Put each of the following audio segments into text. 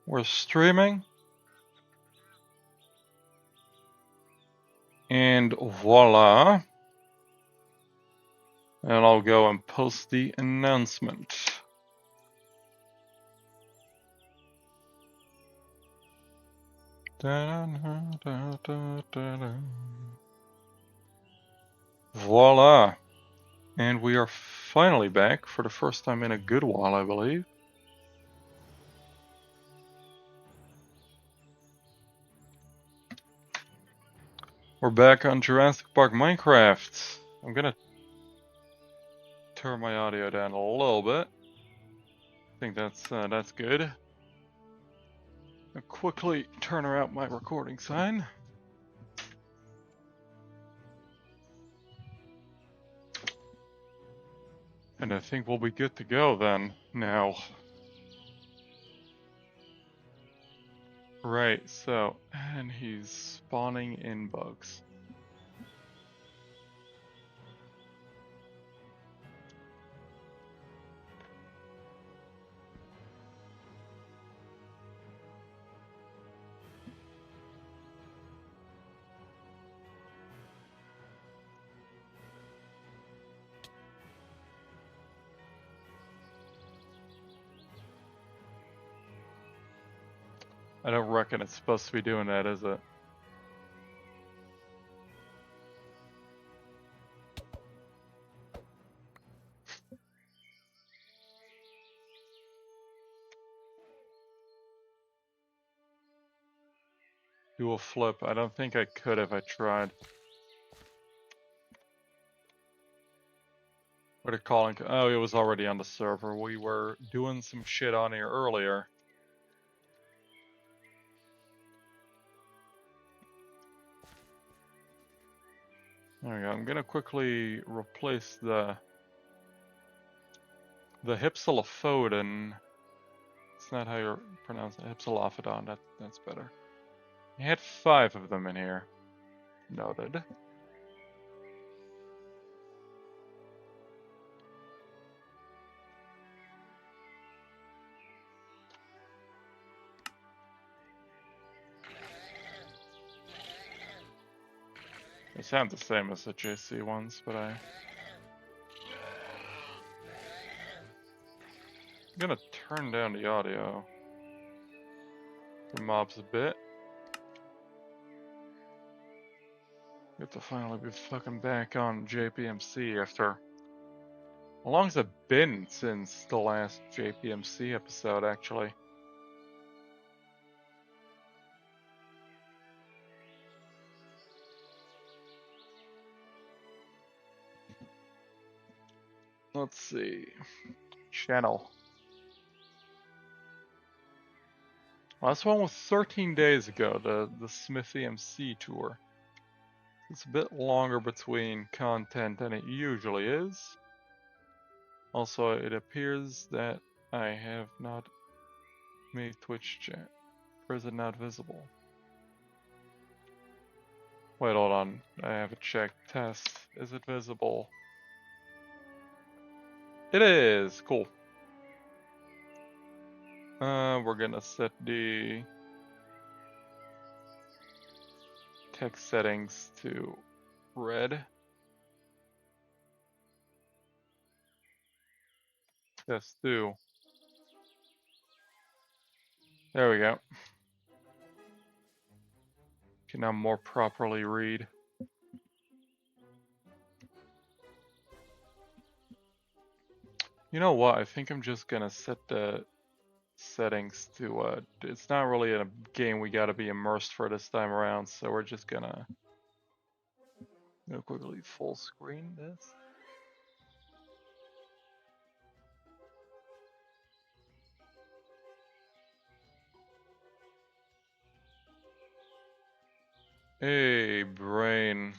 We're streaming. And voila. And I'll go and post the announcement. Voila. And we are finally back for the first time in a good while, I believe. We're back on Jurassic Park Minecraft. I'm gonna turn my audio down a little bit. I think that's good. I'll quickly turn out my recording sign. And I think we'll be good to go then, now. Right, so, and he's spawning in bugs. I don't reckon it's supposed to be doing that, is it? Do a flip. I don't think I could if I tried. What are calling? Oh, it was already on the server. We were doing some shit on here earlier. There we go. I'm gonna quickly replace the Hypsilophodon. It's not how you pronounce it. Hypsilophodon. That's better. I had 5 of them in here. Noted. They sound the same as the JC ones, but I'm gonna turn down the audio for mobs a bit. Good to finally be fucking back on JPMC after... How long has it been since the last JPMC episode, actually? Let's see. Channel. Last one was 13 days ago, the Smithy MC tour. It's a bit longer between content than it usually is. Also, it appears that I have not made Twitch chat. Or is it not visible? Wait, hold on. I have a check test. Is it visible? It is! Cool. We're gonna set the text settings to red. Test 2. There we go. Can now more properly read. You know what? I think I'm just gonna set the settings to it's not really a game we gotta be immersed for this time around, so we're just gonna quickly full screen this. Hey, Brain.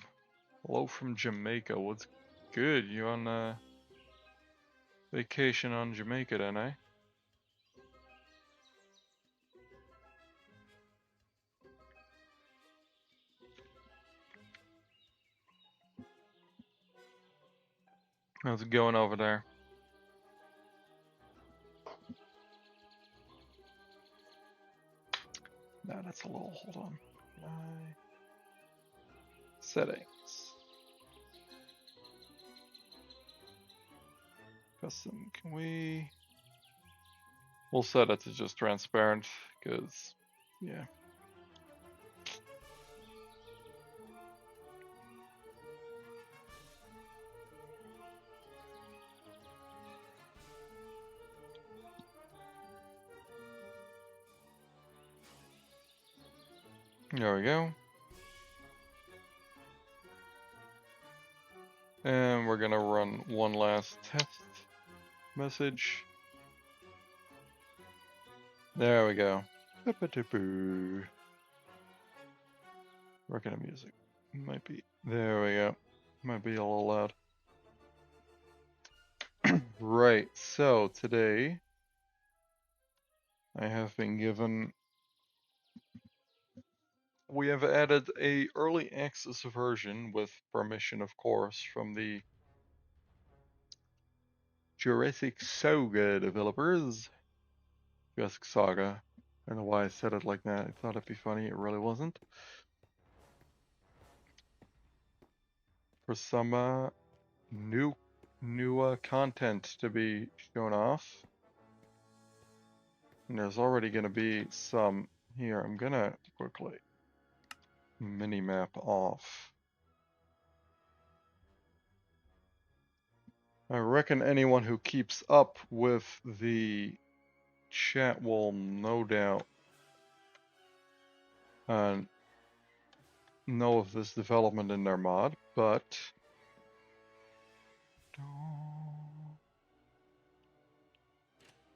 Hello from Jamaica. What's good? You on vacation on Jamaica then, eh? How's it going over there? Nah, that's a little, hold on. Settings. Custom, can we? We'll set it to just transparent, because, yeah. There we go. And we're gonna run one last test message. There we go. Working on music. Might be. There we go. Might be a little loud. Right, so today I have been given. We have added a early access version with permission, of course, from the Jurassic Saga developers. Jurassic Saga. I don't know why I said it like that. I thought it'd be funny. It really wasn't. For some new content to be shown off. And there's already going to be some here. I'm going to quickly mini-map off. I reckon anyone who keeps up with the chat will no doubt know of this development in their mod, but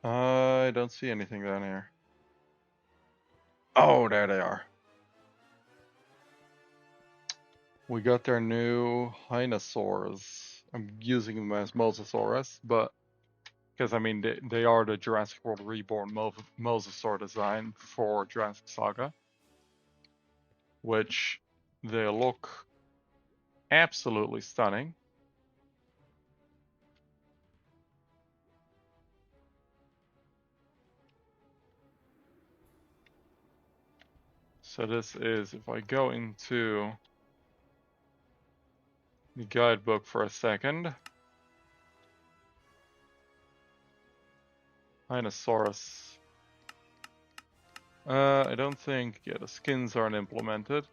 I don't see anything down here. Oh, there they are. We got their new dinosaurs. I'm using them as Mosasaurus, but because I mean they are the Jurassic World Reborn Mosasaur design for Jurassic Saga, which they look absolutely stunning. So this is, if I go into the guidebook for a second, Dinosaurus. I don't think, yeah, the skins aren't implemented.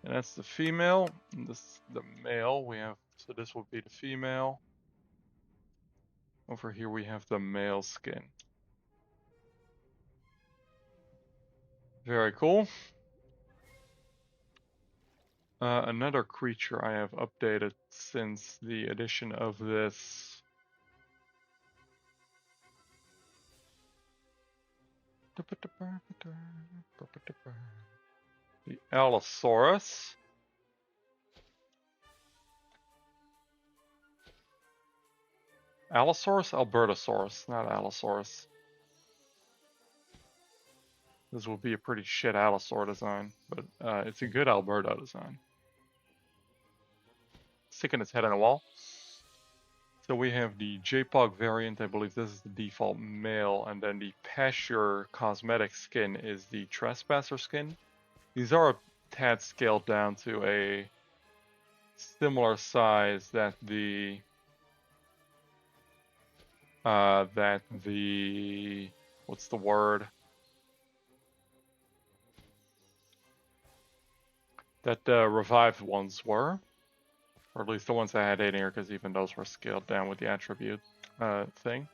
And that's the female, and this is the male. We have, so this would be the female. Over here we have the male skin. Very cool. Another creature I have updated since the addition of this. The Allosaurus. Allosaurus? Albertosaurus, not Allosaurus. This will be a pretty shit Allosaur design, but it's a good Alberto design. Sticking its head on a wall. So we have the JPOG variant, I believe this is the default male, and then the Pasture cosmetic skin is the Trespasser skin. These are a tad scaled down to a similar size that the what's the word? That the revived ones were. Or at least the ones I had in here, because even those were scaled down with the attribute thing.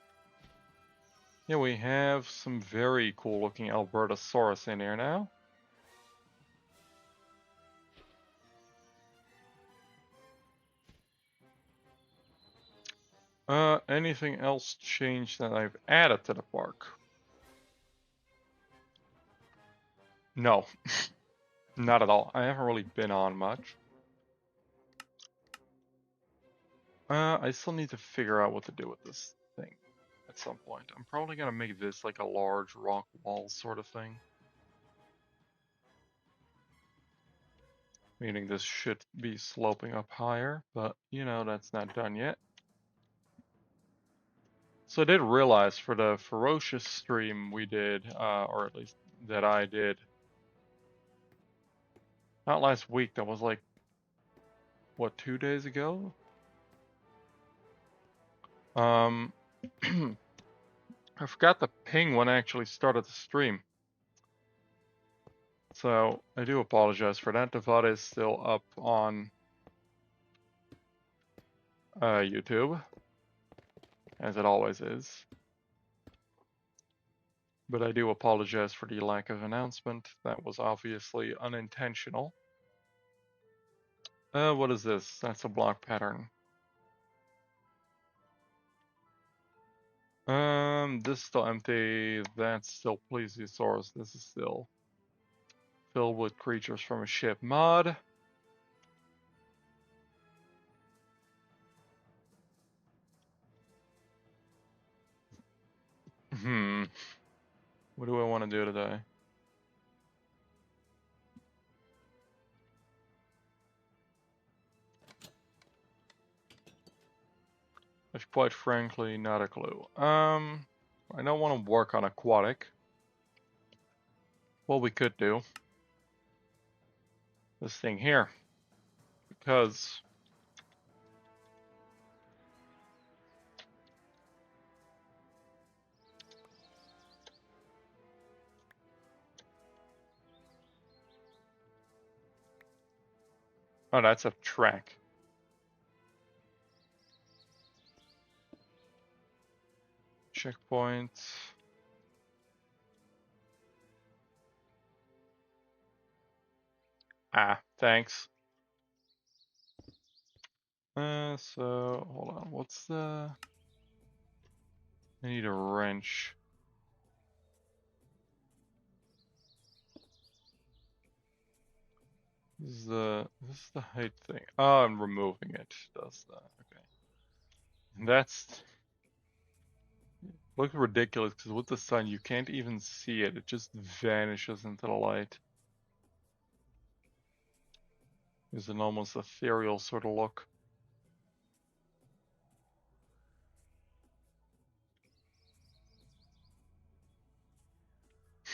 Yeah, we have some very cool looking Albertosaurus in here now. Anything else changed that I've added to the park? No, not at all. I haven't really been on much. I still need to figure out what to do with this thing at some point. I'm probably gonna make this like a large rock wall sort of thing. Meaning this should be sloping up higher, but you know, that's not done yet. So I did realize for the ferocious stream we did, or at least that I did, not last week, that was like, what, 2 days ago? Um, I forgot the ping when I actually started the stream. So I do apologize for that. The VOD is still up on YouTube, as it always is. But I do apologize for the lack of announcement. That was obviously unintentional. What is this? That's a block pattern. This is still empty. That's still plesiosaurus. This is still filled with creatures from a ship mod. What do I want to do today? I've quite frankly not a clue. I don't want to work on aquatic. What we could do, this thing here, because oh, that's a track. Checkpoint. Ah, thanks. So hold on. What's the? I need a wrench. This is the height thing. Oh, I'm removing it. Does that? Okay. And that's looks ridiculous because with the sun you can't even see it. It just vanishes into the light. It's an almost ethereal sort of look. I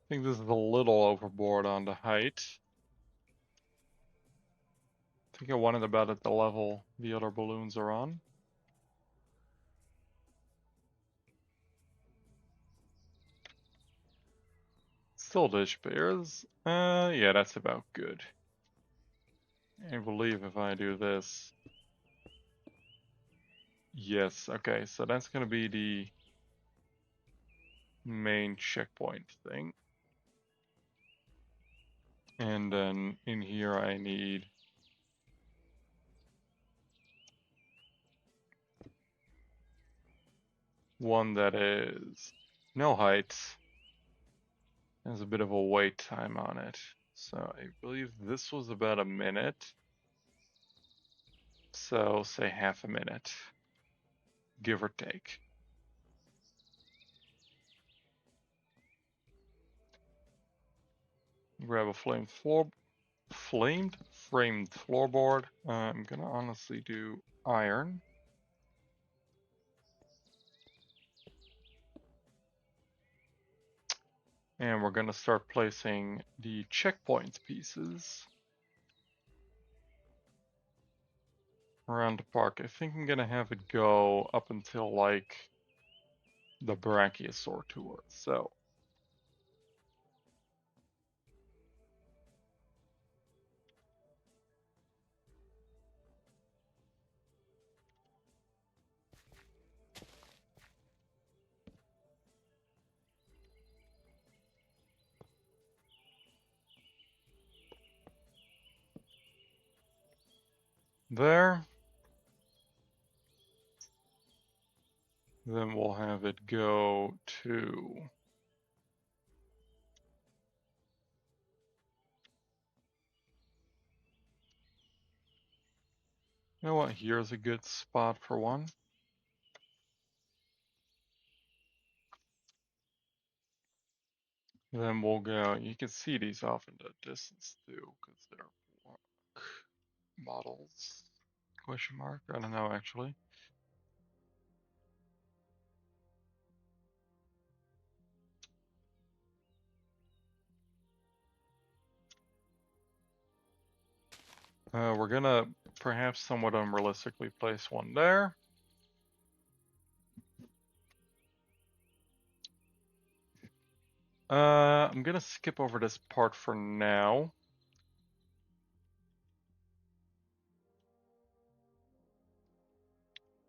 think this is a little overboard on the height. I think I want it about at the level the other balloons are on. Still dish bears. Yeah, that's about good. I believe if I do this. Yes, okay, so that's gonna be the main checkpoint thing. And then in here I need one that is no height. Has a bit of a wait time on it. So I believe this was about a minute. So say half a minute, give or take. Grab a framed floorboard. I'm gonna honestly do iron. And we're gonna start placing the checkpoint pieces around the park. I think I'm gonna have it go up until like the Brachiosaur tour. So there. Then we'll have it go to you know what? Here's a good spot for one. Then we'll go. You can see these off in the distance too, because they're models. Question mark? I don't know actually. We're gonna perhaps somewhat unrealistically place one there. I'm gonna skip over this part for now.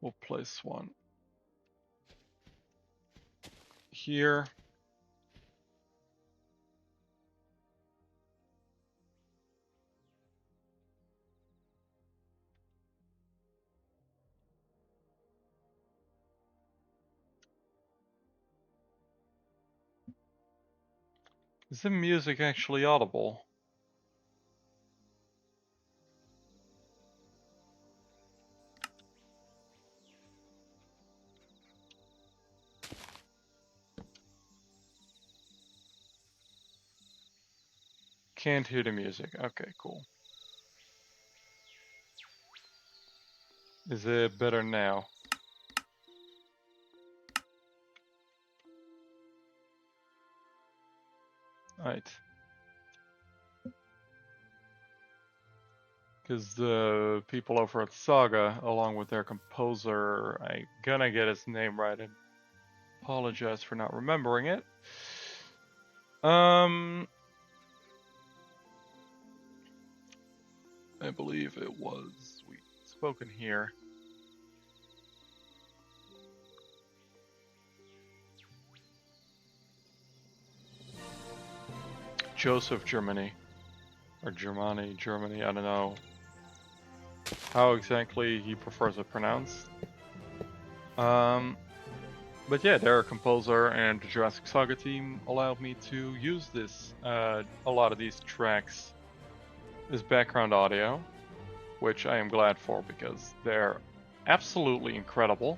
We'll place one here. Is the music actually audible? Can't hear the music. Okay, cool. Is it better now? Right. Because the people over at Saga, along with their composer, I'm gonna get his name right and apologize for not remembering it. I believe it was spoken here. Josef Germany. Or Germany, I don't know how exactly he prefers it pronounced. But yeah, their composer and the Jurassic Saga team allowed me to use this, a lot of these tracks as background audio, which I am glad for because they're absolutely incredible.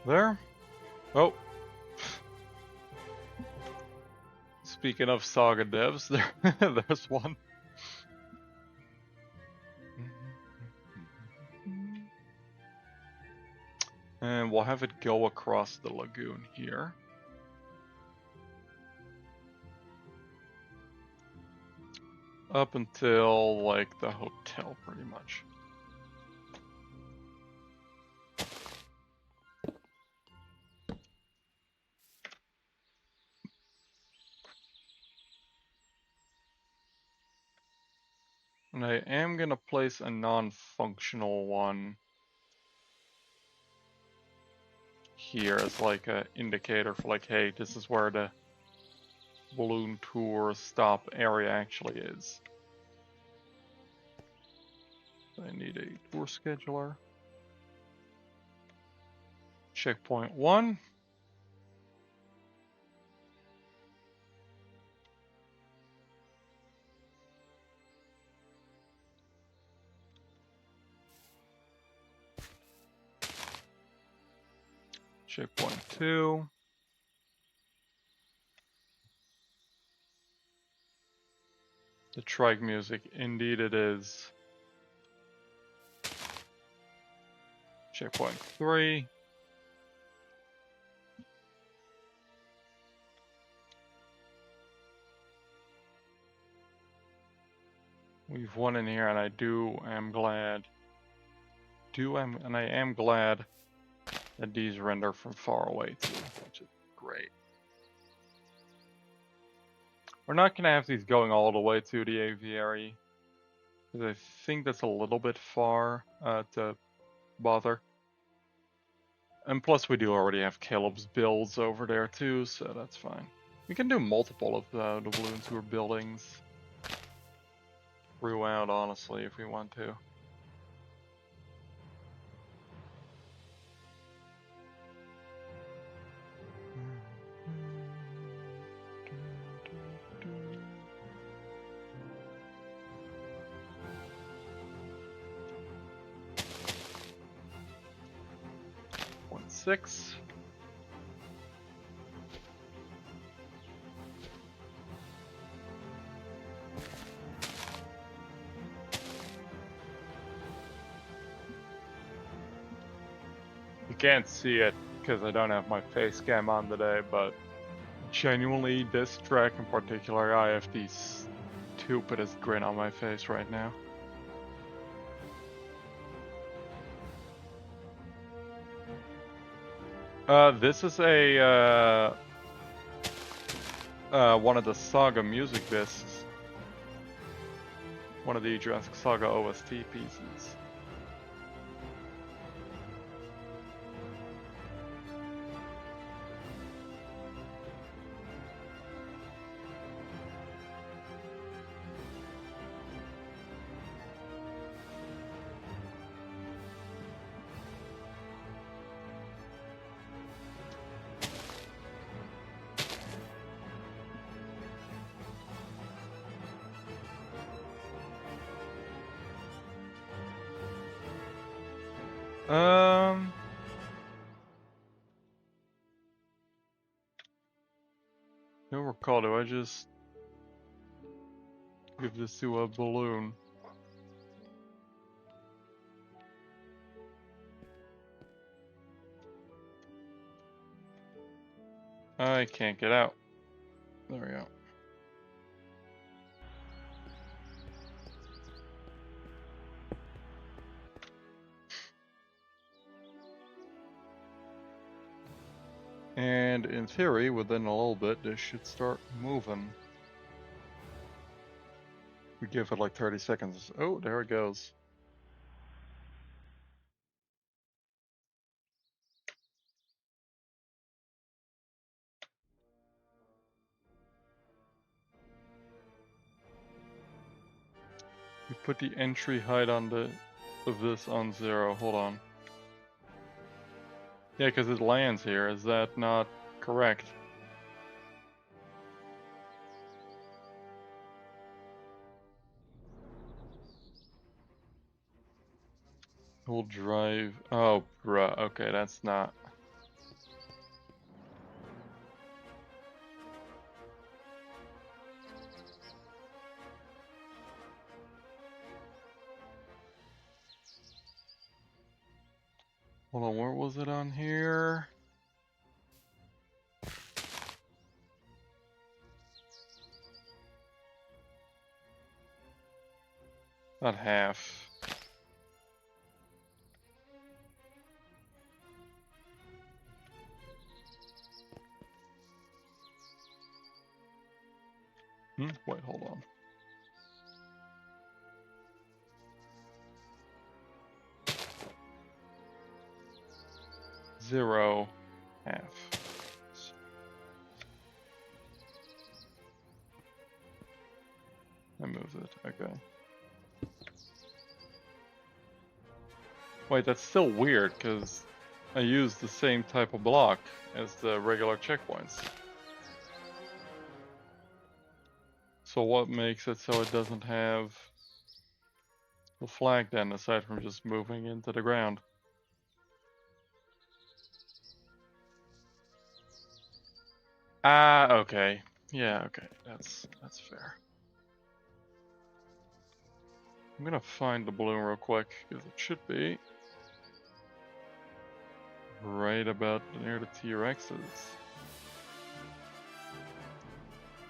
There? Oh. Speaking of Saga devs, there's one. And we'll have it go across the lagoon here. Up until, like, the hotel, pretty much. And I am gonna place a non-functional one here as like a indicator for like, hey, this is where the balloon tour stop area actually is. I need a tour scheduler. Checkpoint 1. Checkpoint 2. The trike music, indeed it is. Checkpoint 3. We've one in here, and I am glad that these render from far away too, which is great. We're not gonna have these going all the way to the aviary, because I think that's a little bit far to bother. And plus we do already have Caleb's builds over there too, so that's fine. We can do multiple of the balloon tour buildings throughout, honestly, if we want to. 6. You can't see it because I don't have my face cam on today, but genuinely this track in particular, I have the stupidest grin on my face right now. This is a one of the Saga music discs. One of the Jurassic Saga OST pieces. Don't recall, do I just give this to a balloon? I can't get out. There we go. And in theory, within a little bit, this should start moving. We give it like 30 seconds. Oh, there it goes. We put the entry height on of this on 0. Hold on. Yeah, because it lands here. Is that not correct? We'll drive. Oh, bruh. Okay, that's not. Hold on, where was it on here? About half. Wait, hold on. Zero, half. I moved it, okay. Wait, that's still weird, because I used the same type of block as the regular checkpoints. So what makes it so it doesn't have the flag then, aside from just moving into the ground? Ah, okay. Yeah, okay. That's fair. I'm gonna find the balloon real quick, because it should be right about near the T-Rexes.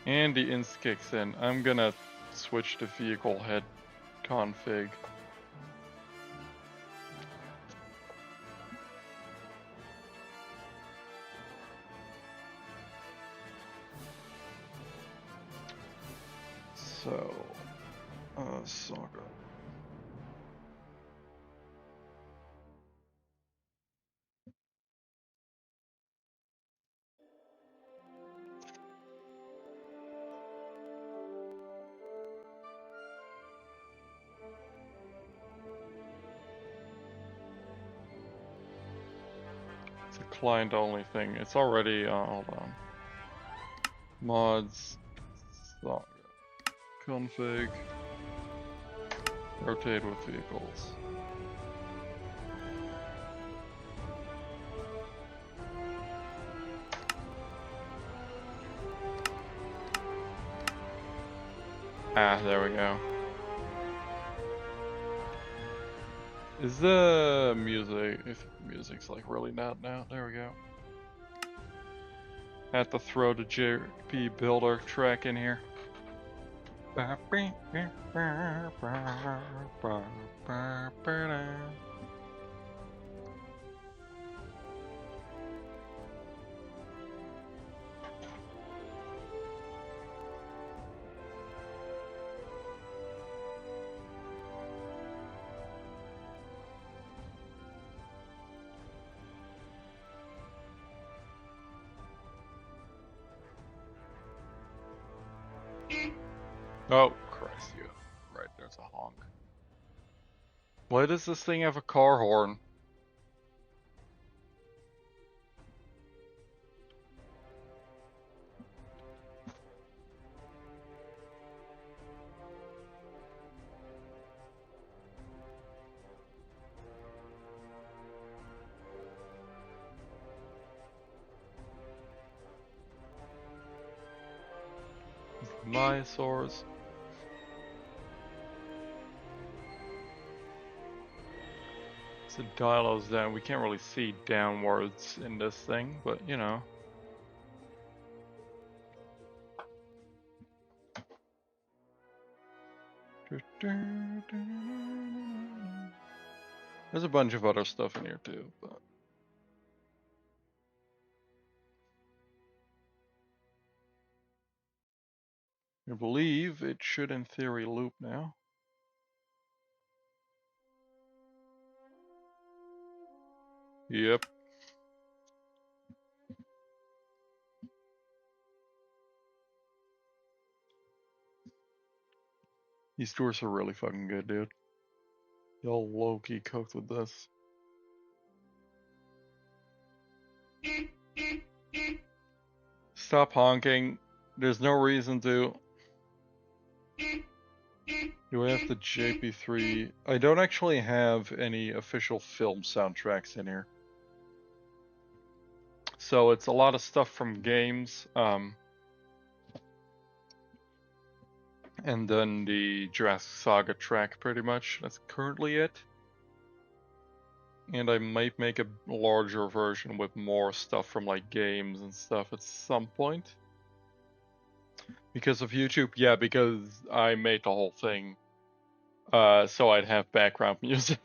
And the inst kicks in. I'm gonna switch to vehicle head config. So, Saga. It's a client-only thing. It's already, hold on. Mods, Saga, config, rotate with vehicles. Ah, there we go. Is the music... I think the music's like really not now. There we go. I have to throw the JP Builder track in here. Oh, Christ, you. Right, there's a honk. Why does this thing have a car horn? Myosaurs. So dial those down. We can't really see downwards in this thing, but you know. There's a bunch of other stuff in here too, but I believe it should in theory loop now. Yep. These tours are really fucking good, dude. Y'all low-key cooked with this. Stop honking. There's no reason to. Do I have the JP3? I don't actually have any official film soundtracks in here. So it's a lot of stuff from games. And then the Jurassic Saga track, pretty much. That's currently it. And I might make a larger version with more stuff from like games and stuff at some point. Because of YouTube? Yeah, because I made the whole thing. So I'd have background music.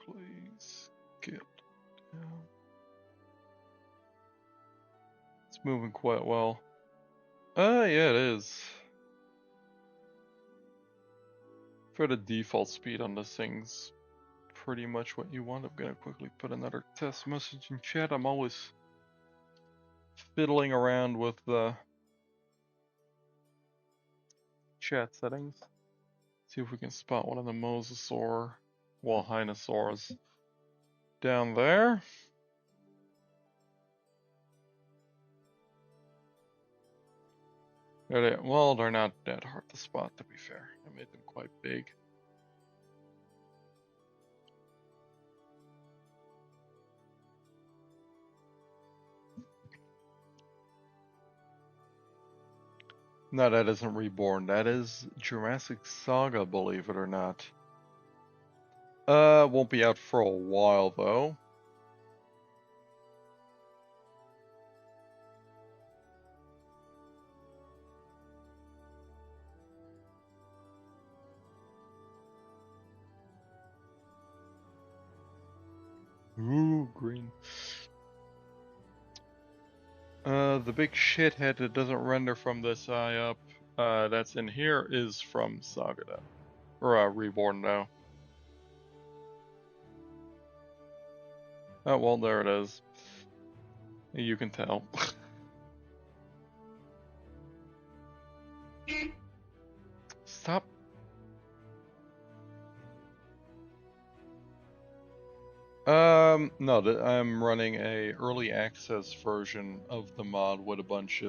Please get down. It's moving quite well. Yeah, it is. For the default speed on this thing's pretty much what you want. I'm gonna quickly put another test message in chat. I'm always fiddling around with the chat settings. See if we can spot one of the mosasaur, well, Hinosaurs down there. Well, they're not that hard to spot, to be fair. I made them quite big. No, that isn't Reborn. That is Jurassic Saga, believe it or not. Won't be out for a while, though. Ooh, green. The big shithead that doesn't render from this eye up, that's in here is from Saga though. Or, Reborn now. Oh, well, there it is. You can tell. Stop. No, I'm running a early access version of the mod with a bunch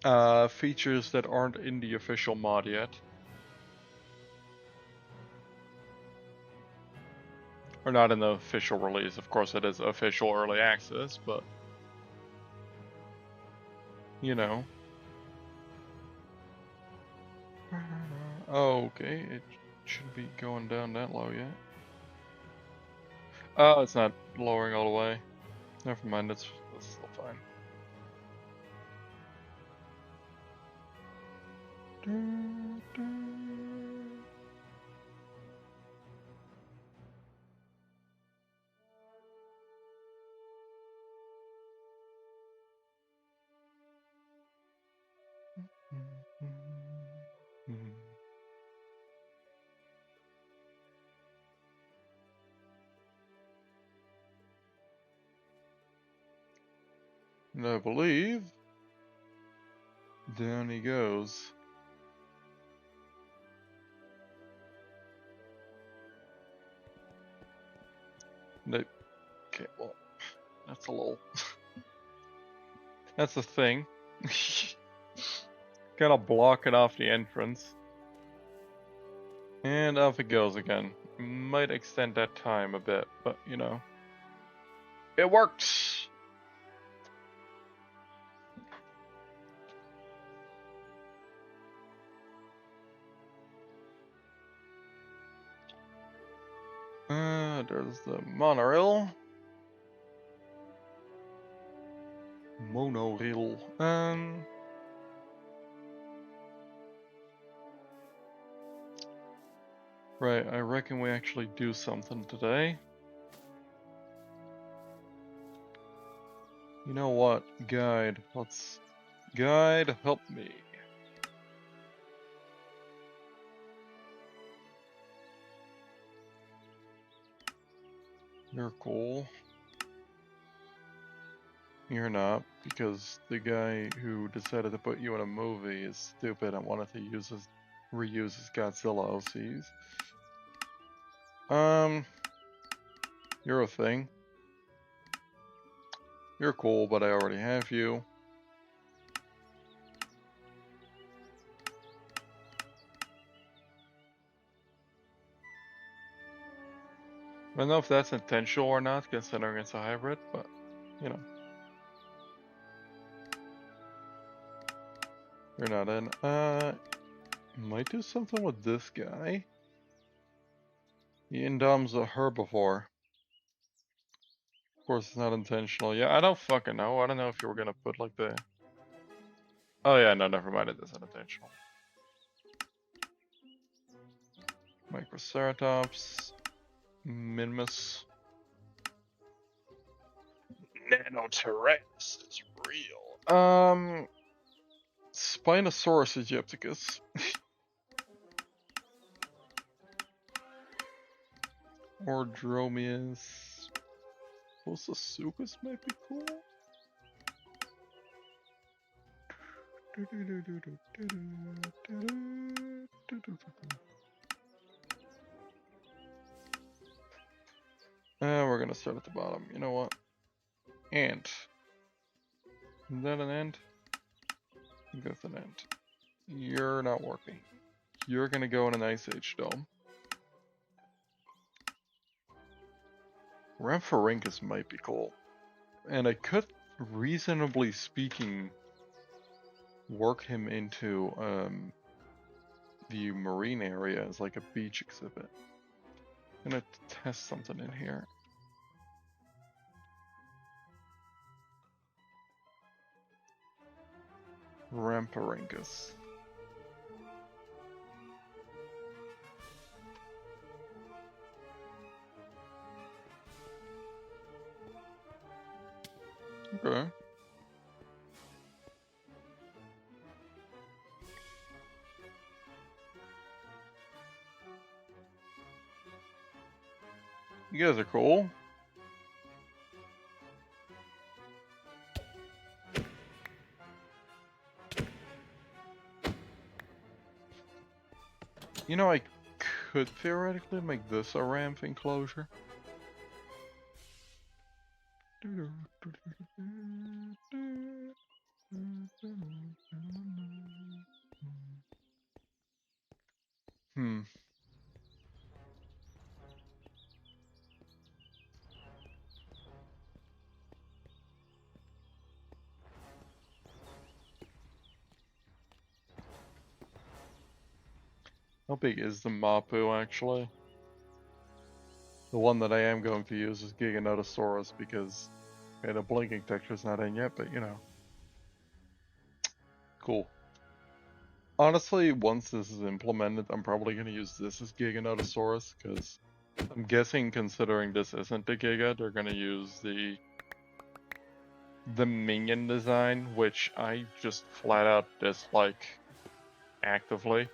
of features that aren't in the official mod yet. Or not in the official release. Of course, it is official early access, but you know. Oh, okay, it shouldn't be going down that low yet. Oh, it's not lowering all the way. Never mind, that's still fine. And I believe down he goes. Nope. Okay, well, that's a little. That's a thing. Gotta block it off the entrance. And off it goes again. Might extend that time a bit, but you know. It worked! There's the monorail. Monorail. Right, I reckon we actually do something today. You know what? Guide. Guide, help me. You're cool. You're not, because the guy who decided to put you in a movie is stupid and wanted to reuse his Godzilla OCs. You're a thing. You're cool, but I already have you. I don't know if that's intentional or not, considering it's a hybrid, but, you know. You're not in. Might do something with this guy. The Indom's a herbivore. Of course, it's not intentional. Yeah, I don't fucking know. I don't know if you were gonna put like the... Oh yeah, no, never mind. It is unintentional. Microceratops. Minimus. Nanotyranus is real. Spinosaurus aegypticus. Ordromius. Posasuchus might be cool. We're gonna start at the bottom. You know what? Ant. Is that an ant? I think that's an ant. You're not working. You're gonna go in an Ice Age dome. Rhamphorhynchus might be cool. And I could, reasonably speaking, work him into the marine area as like a beach exhibit. I'm gonna test something in here. Rhamphorhynchus. Okay. You guys are cool. You know, I could theoretically make this a ramp enclosure. Hmm. How big is the Mapu actually? The one that I am going to use is Giganotosaurus because the blinking texture's not in yet, but you know. Cool. Honestly, once this is implemented, I'm probably going to use this as Giganotosaurus because I'm guessing considering this isn't the Giga, they're going to use the minion design, which I just flat out dislike actively.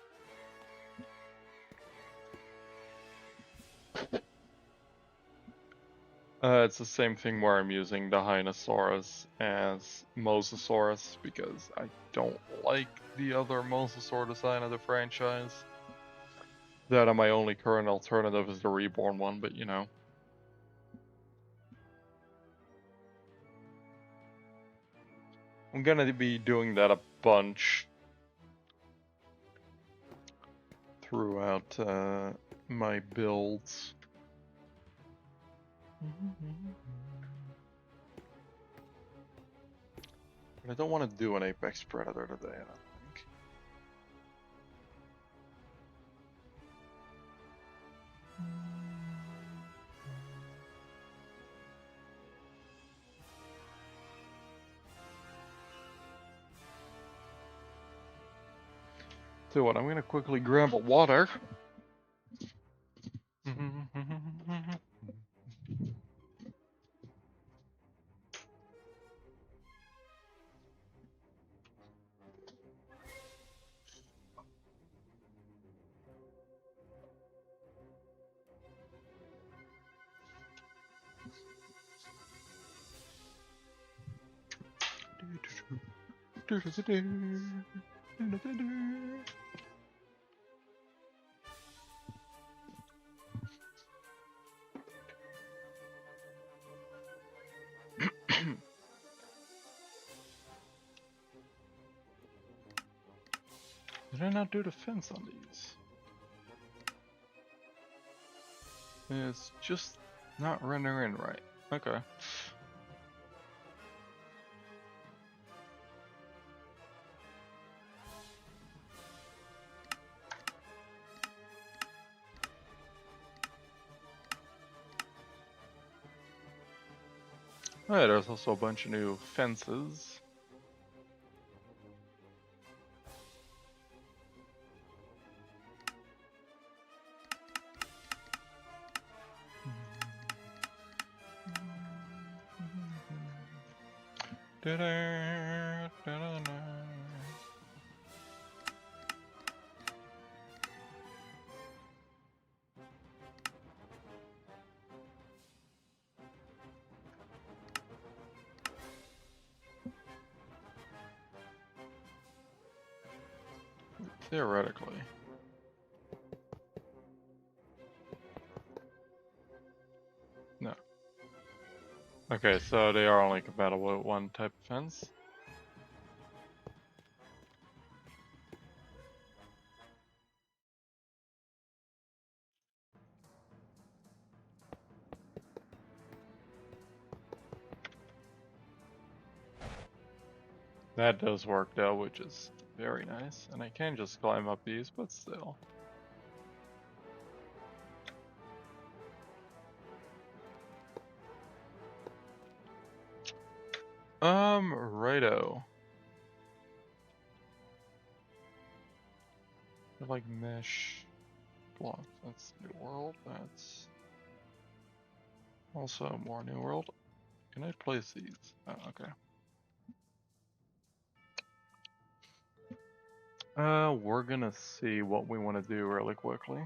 It's the same thing where I'm using the Hinosaurus as Mosasaurus because I don't like the other Mosasaur design of the franchise. That my only current alternative is the reborn one, but you know. I'm gonna be doing that a bunch throughout my builds. But I don't want to do an Apex Predator today, I don't think. So what, I'm gonna quickly grab a water. Did I not do the fence on these? It's just not rendering right. Okay. Alright, there's also a bunch of new fences. Theoretically. No. Okay, so they are only compatible with one type of fence. That does work though, which is very nice. And I can just climb up these, but still. Righto. I like mesh blocks. That's New World. That's also more New World. Can I place these? Oh, okay. We're gonna see what we want to do really quickly.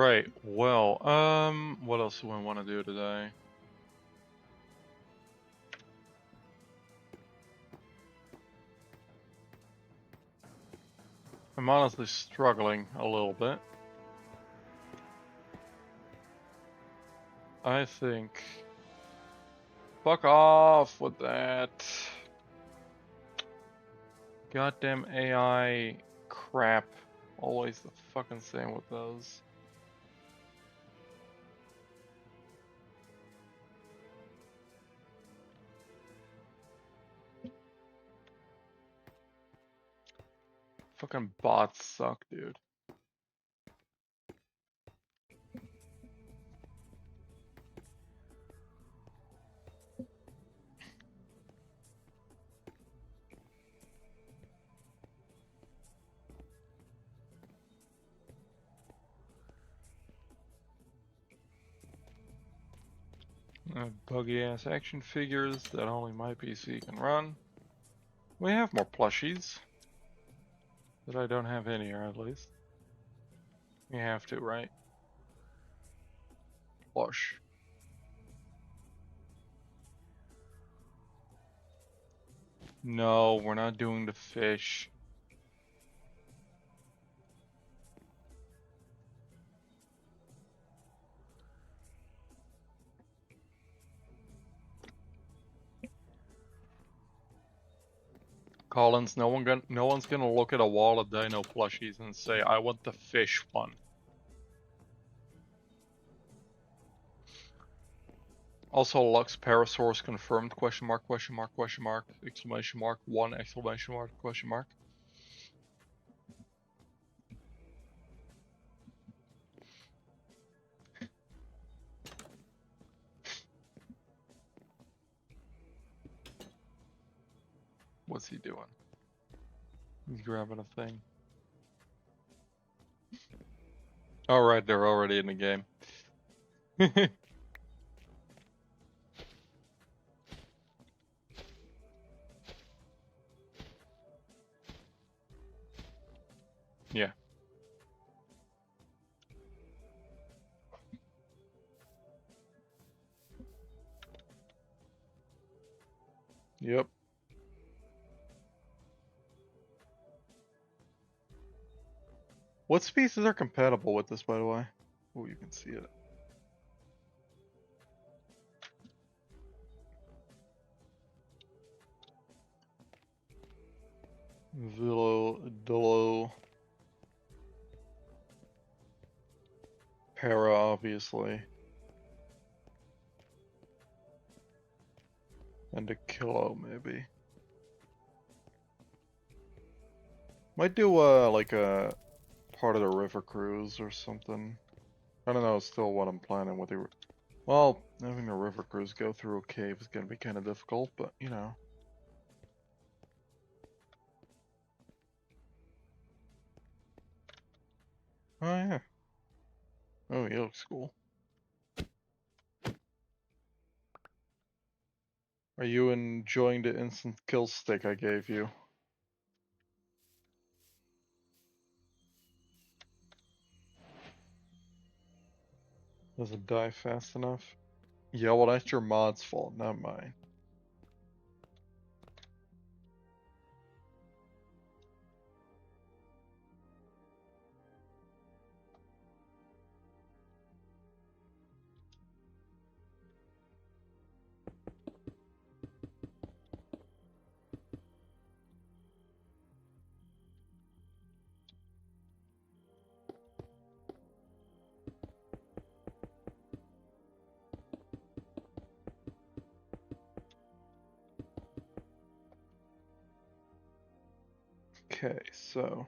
Right, well, what else do I want to do today? I'm honestly struggling a little bit. I think... Fuck off with that. Goddamn AI crap. Always the fucking same with those. Fucking bots suck, dude. Buggy ass action figures that only my PC can run. We have more plushies. That I don't have in here, at least. We have to, right? Plush. No, we're not doing the fish. Collins, no one's gonna look at a wall of dino plushies and say, I want the fish one. Also, Lux Parasaurus confirmed, question mark, exclamation mark, one exclamation mark, question mark. What's he doing? He's grabbing a thing. Alright, they're already in the game. Yeah. Yep. What species are compatible with this, by the way? Oh, you can see it. Dilo, Para, obviously. And a Kilo, maybe. Might do, like a part of the river cruise or something. I don't know still what I'm planning with the... Well, having the river cruise go through a cave is gonna be kind of difficult, but, you know. Oh, yeah. Oh, he looks cool. Are you enjoying the instant kill stick I gave you? Does it die fast enough? Yeah, well, that's your mod's fault, not mine. Okay, so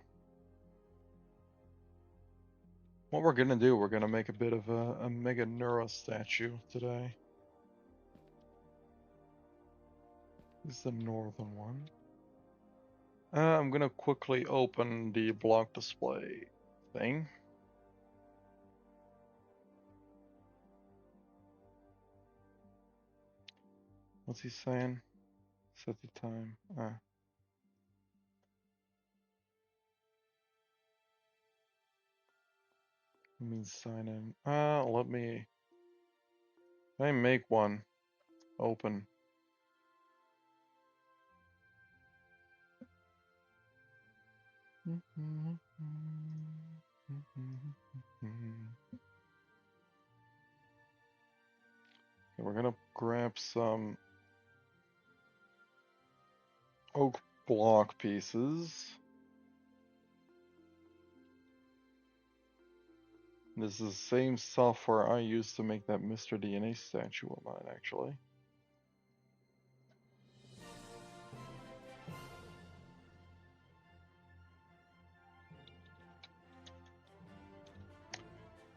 what we're gonna do, we're gonna make a bit of a Mega Neuro statue today. This is the northern one. I'm gonna quickly open the block display thing. What's he saying? Set the time. Let me sign in. Let me make one. Open. Okay, we're gonna grab some oak block pieces. This is the same software I used to make that Mr. DNA statue of mine, actually.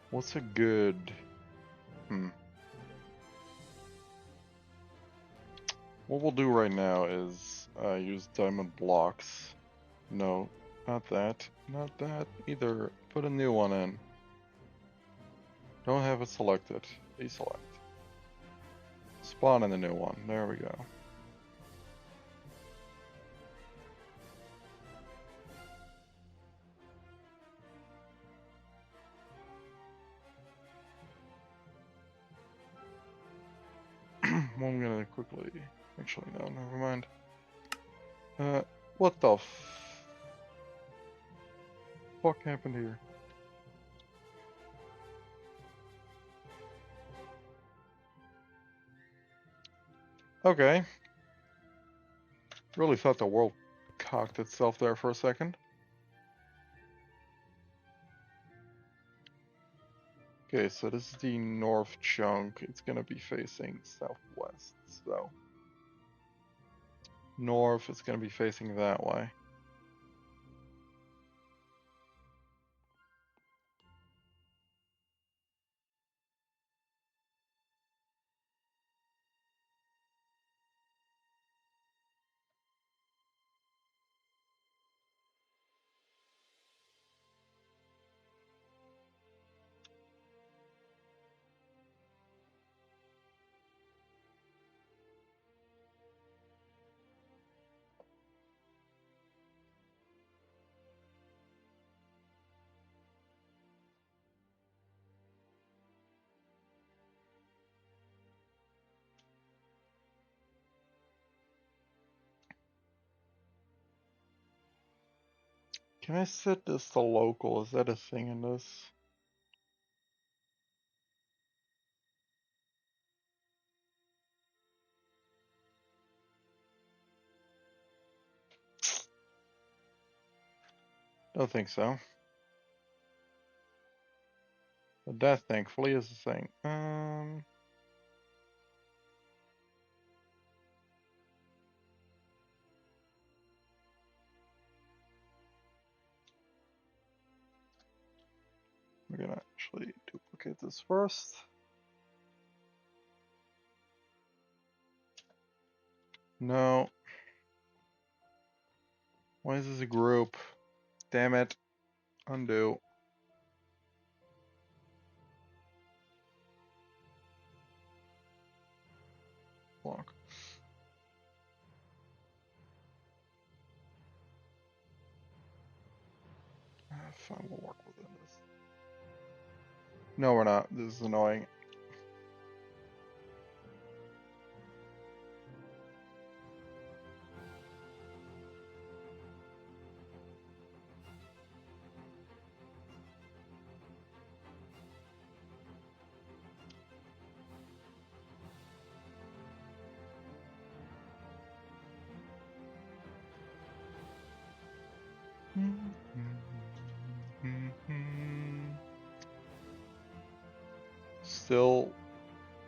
What's a good... What we'll do right now is use diamond blocks. No, not that. Not that. Either put a new one in. Don't have it selected. Deselect. Spawn in the new one. There we go. Well, I'm gonna quickly... Actually, no, never mind. What the fuck happened here? Okay. Really thought the world cocked itself there for a second. Okay, so this is the north chunk. It's gonna be facing southwest, so... North is gonna be facing that way. Can I set this to local? Is that a thing in this? Don't think so. But that, thankfully, is the thing. We're gonna actually duplicate this first. No. Why is this a group? Damn it. Undo. Block. Fine, we'll work within this. No, we're not. This is annoying. Still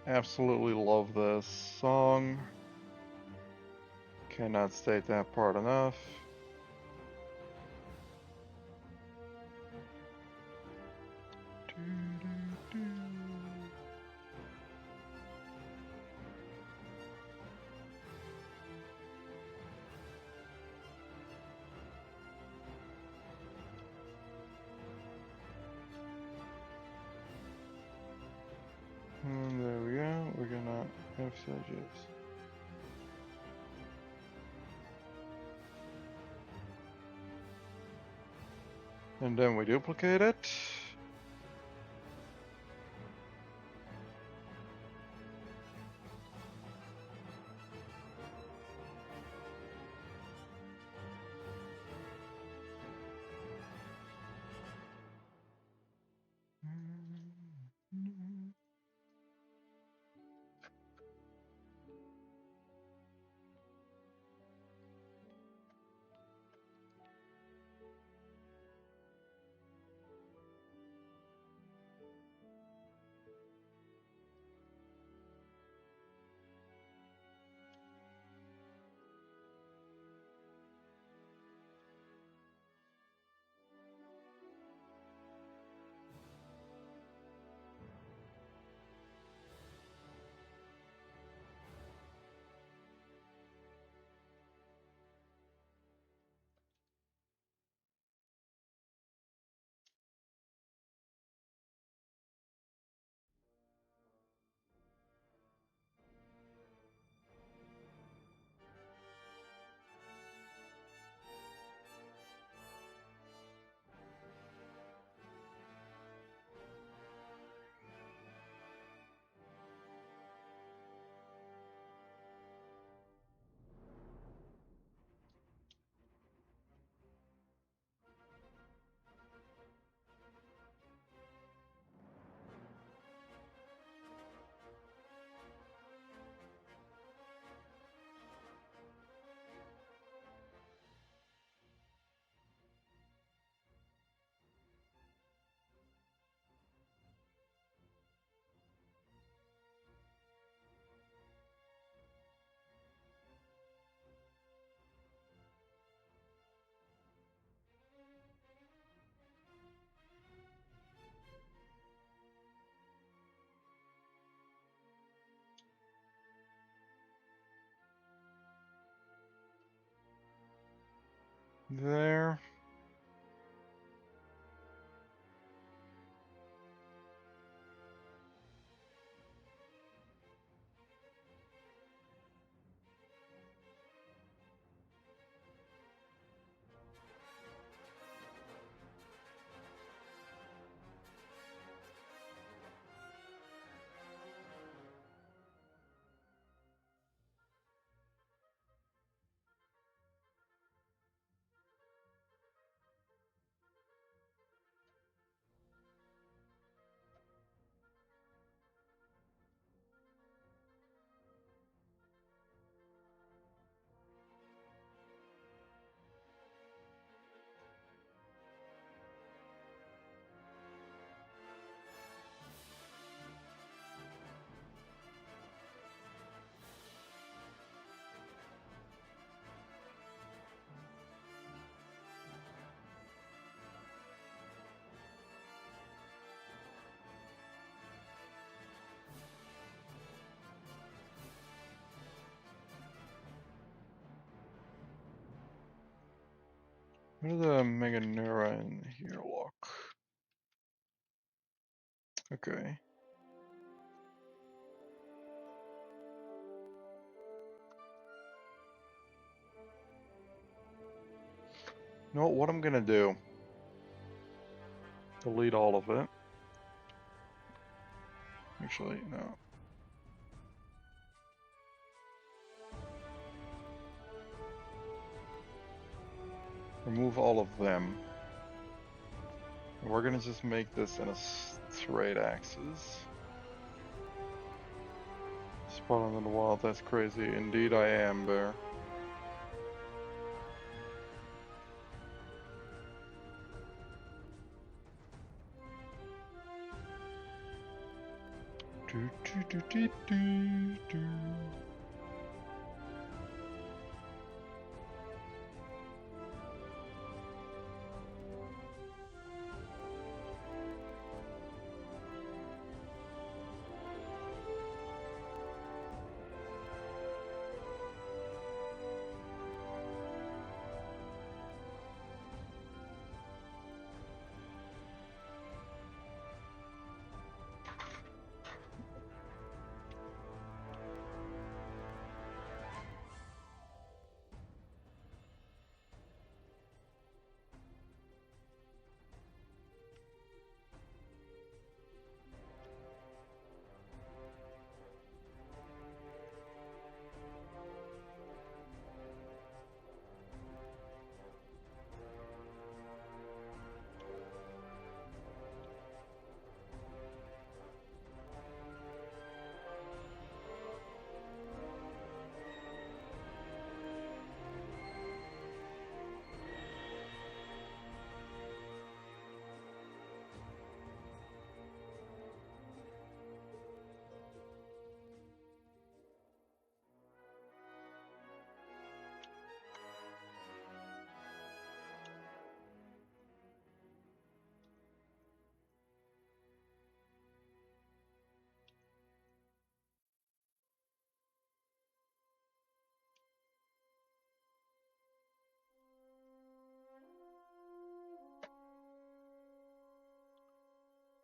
absolutely love this song. Cannot state that part enough. And there we go. We're gonna have edges. And then we duplicate it. there. Where the Meganera in here look? Okay. You know what I'm gonna do? Delete all of it. Actually, no. Remove all of them. And we're gonna just make this in a straight axis. Spawning in the wild, that's crazy. Indeed I am, Bear. Do, do, do, do, do, do.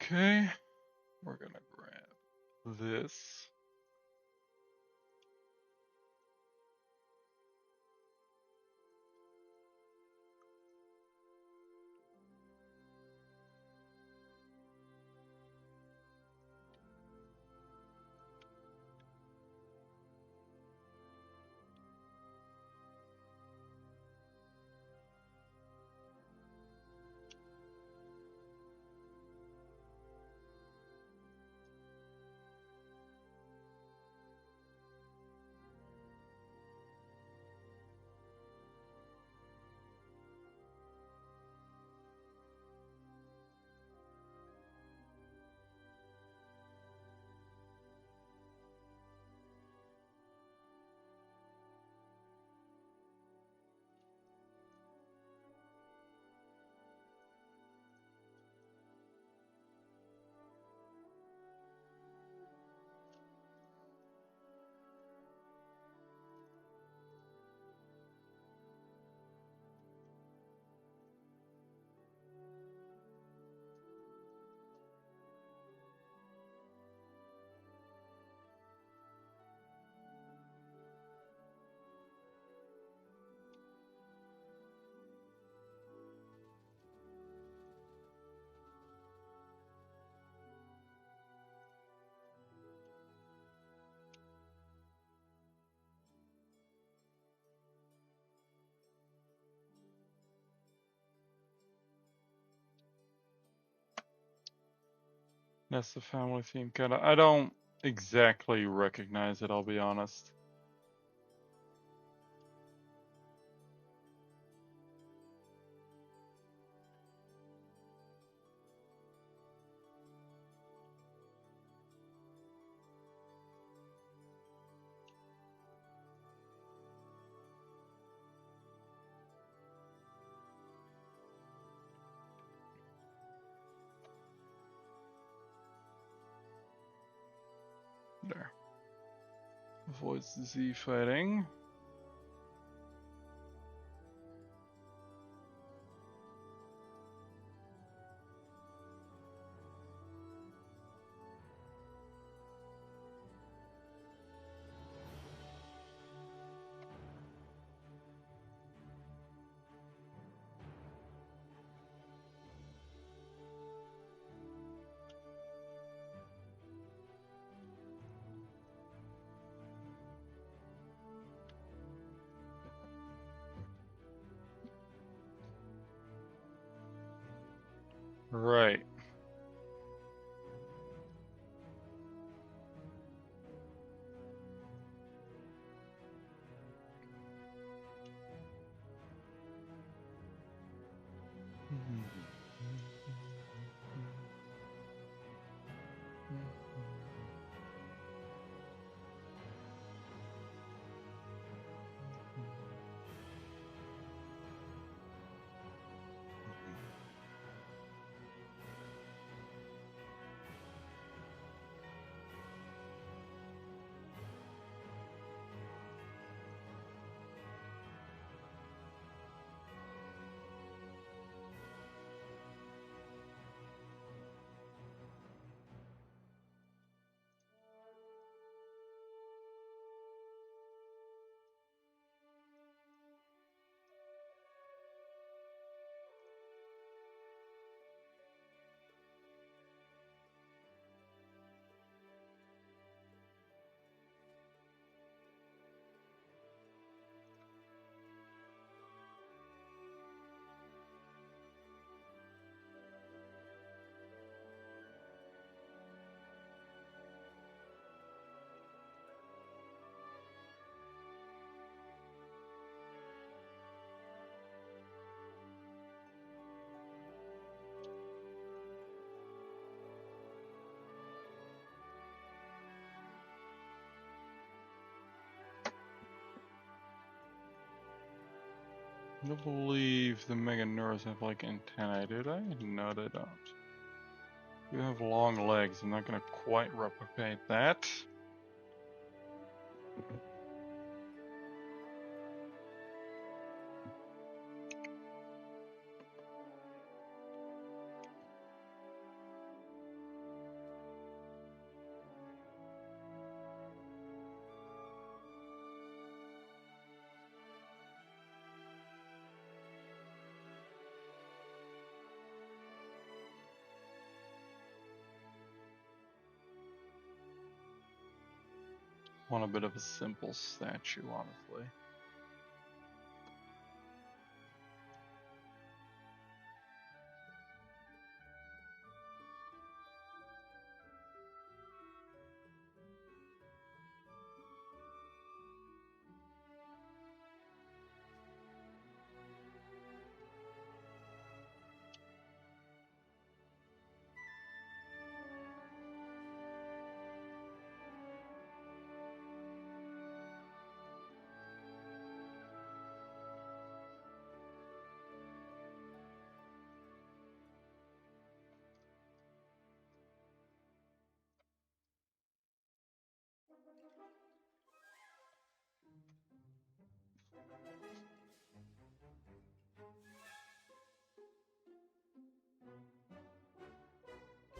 Okay, we're gonna grab this. That's the family theme kind of. I don't exactly recognize it, I'll be honest. There. Avoids the Z fighting. Right. I believe the Mega Neuros have like antennae, do they? No, they don't. You have long legs. I'm not gonna quite replicate that. Want a bit of a simple statue, honestly.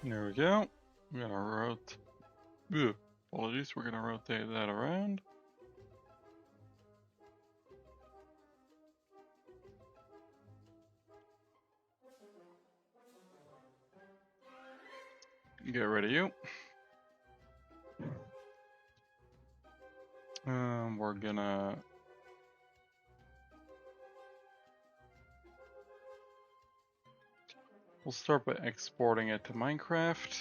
There we go. We're gonna rotate. Apologies. We're gonna rotate that around. Get rid of you. We're gonna. We'll start by exporting it to Minecraft.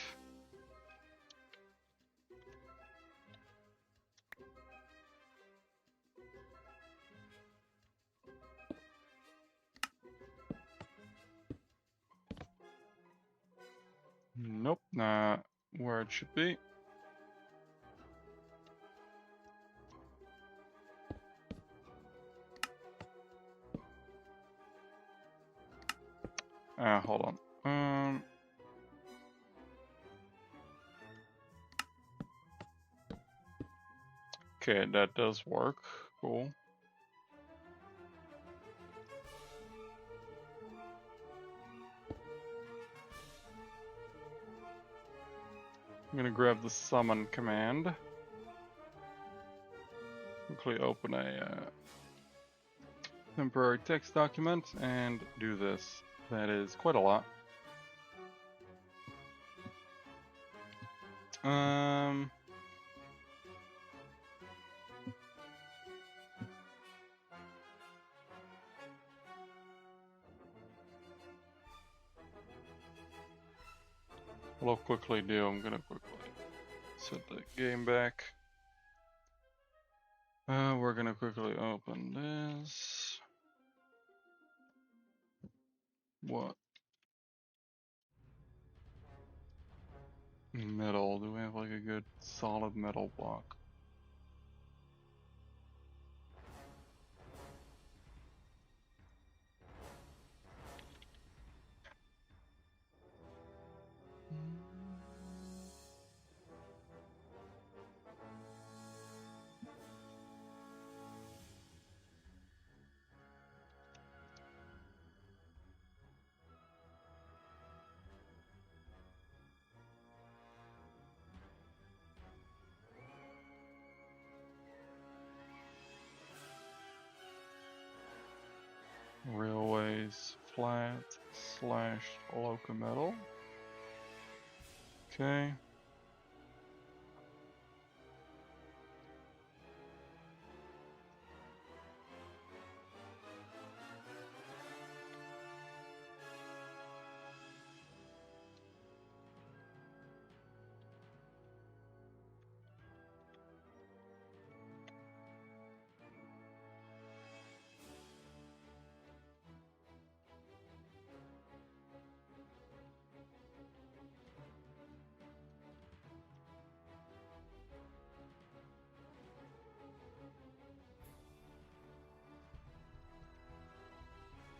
Nope, not where it should be. Hold on. Okay, that does work. Cool. I'm gonna grab the summon command. Quickly open a temporary text document and do this. That is quite a lot. What I'll quickly do, I'm gonna quickly set the game back. We're gonna quickly open this. What? Metal. Do we have like a good solid metal block? Railways, flat, slash, locometal. Okay.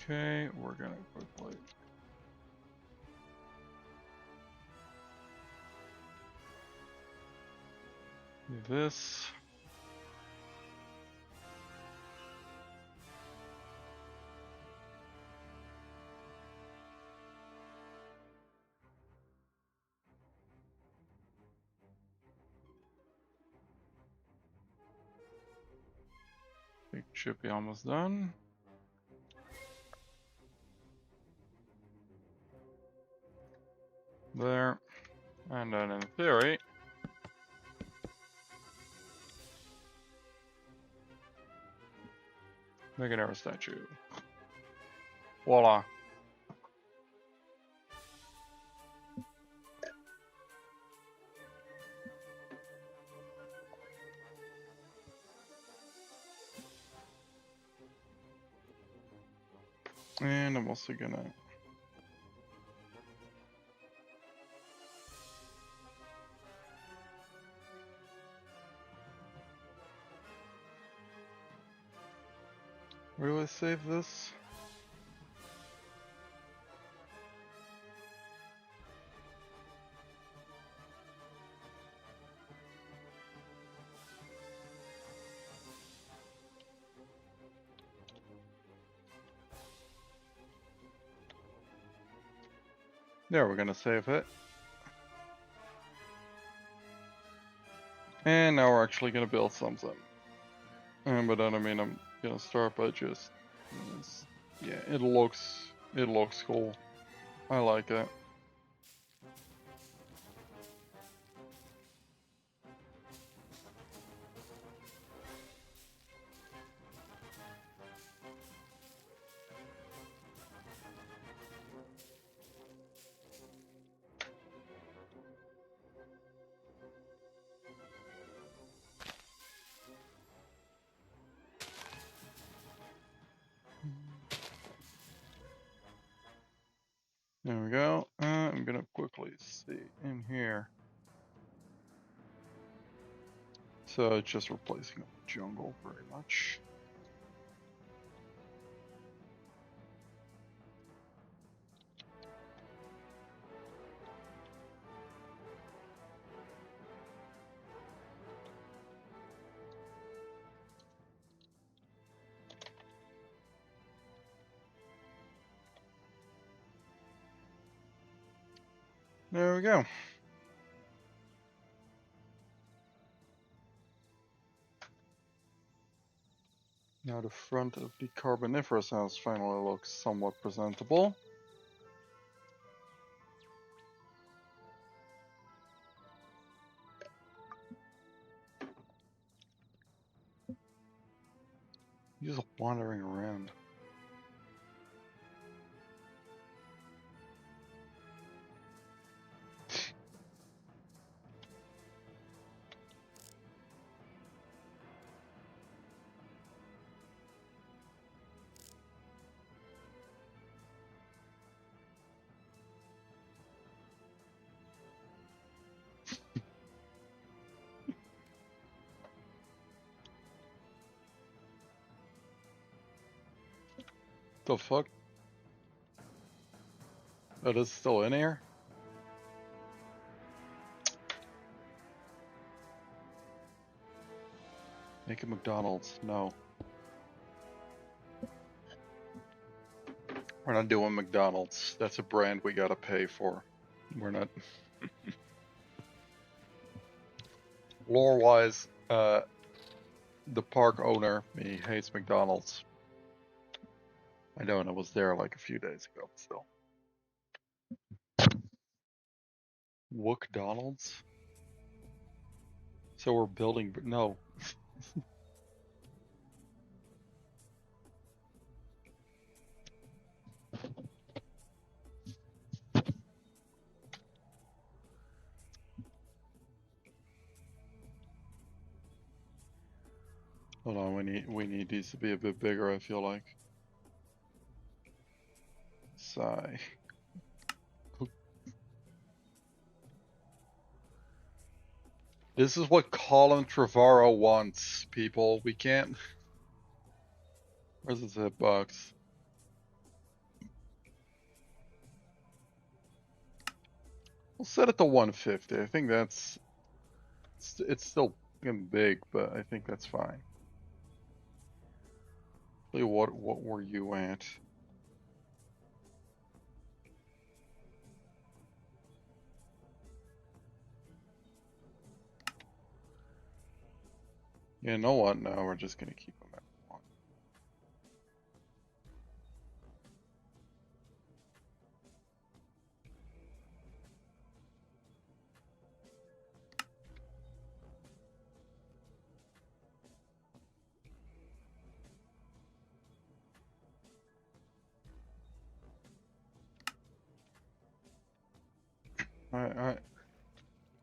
Okay, we're gonna quickly do this. Think it should be almost done. There. And then in theory, make an arrow statue. Voila. And I'm also gonna really save this. There, we're gonna save it. And now we're actually gonna build something. But then I mean I'm gonna start by just yeah, it looks cool. I like it. There we go. I'm gonna quickly see in here. So it's just replacing the jungle very much. There we go. Now the front of the Carboniferous house finally looks somewhat presentable. He's just wandering around. The fuck? That is still in here? Make a McDonald's. No. We're not doing McDonald's. That's a brand we gotta pay for. We're not. Lore-wise, the park owner, he hates McDonald's. I know, and I was there like a few days ago, but still. McDonald's? So we're building, no. Hold on, we need these to be a bit bigger, I feel like. Sigh. This is what Colin Trevorrow wants, people. We can't. Where's his hitbox? We'll set it to 150. I think that's. It's still big, but I think that's fine. What were you at? You know what? No, we're just gonna keep them at 1.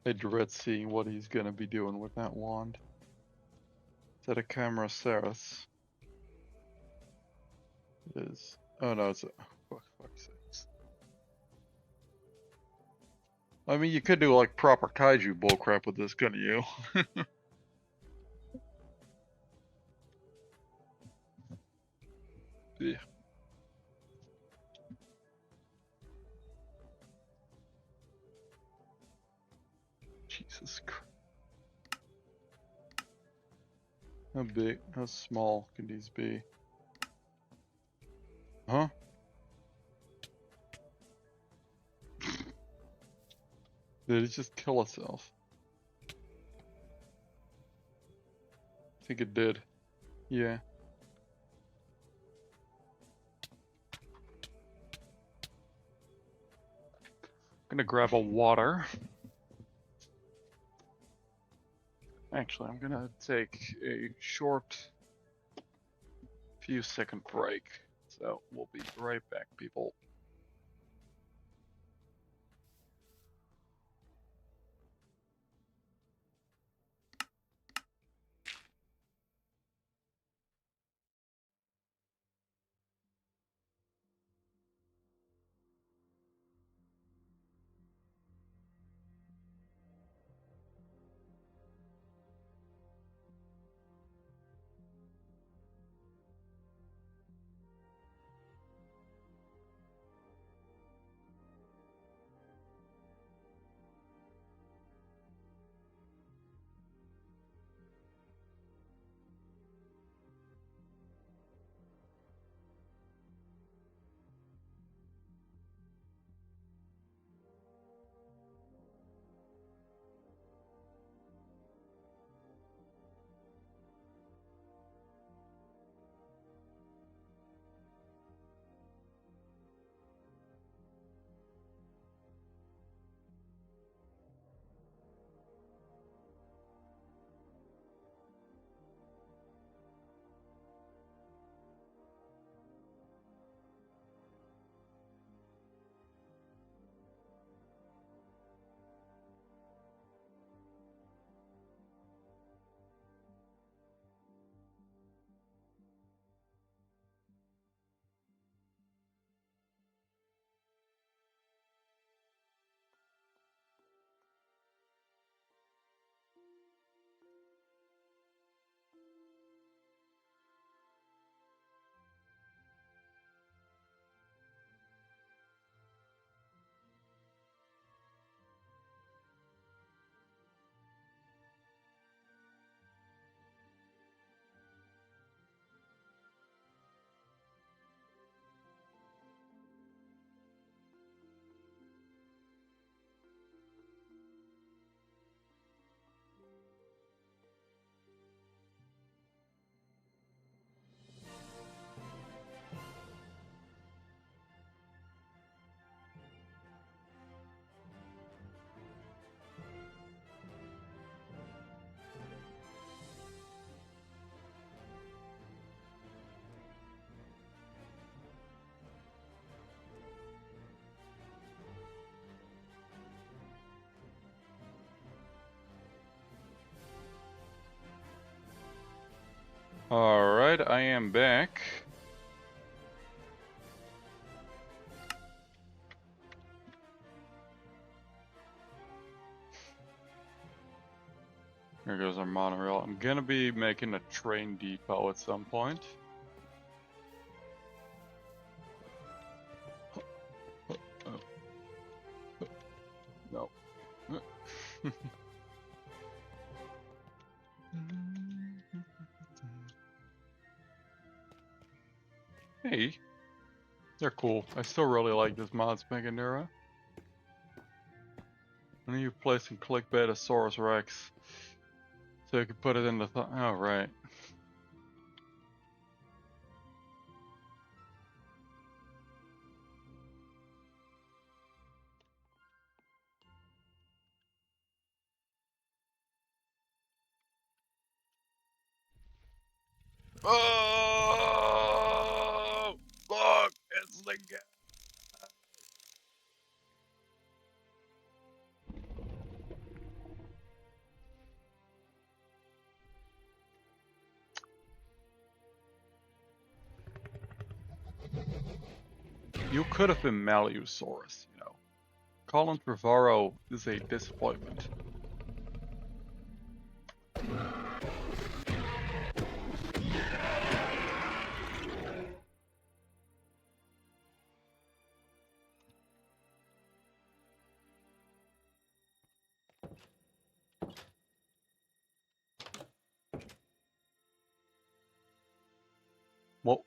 I dread seeing what he's gonna be doing with that wand. Is that a Camarasaurus? It is. Oh no, it's a. Fuck's sakes. I mean, you could do like proper kaiju bullcrap with this, couldn't you? Yeah. Jesus Christ. How big, how small can these be? Huh? Did it just kill itself? I think it did. Yeah. Gonna grab a water. Actually, I'm gonna take a short few second break. So we'll be right back, people. Alright, I am back. Here goes our monorail. I'm gonna be making a train depot at some point. No. Hey, they're cool. I still really like this mod Meganera. When you place and click Betasaurus Rex, so you can put it in the oh right. Oh, look, it's the guy. You could have been Maleusaurus, you know. Colin Trevorrow is a disappointment. Well,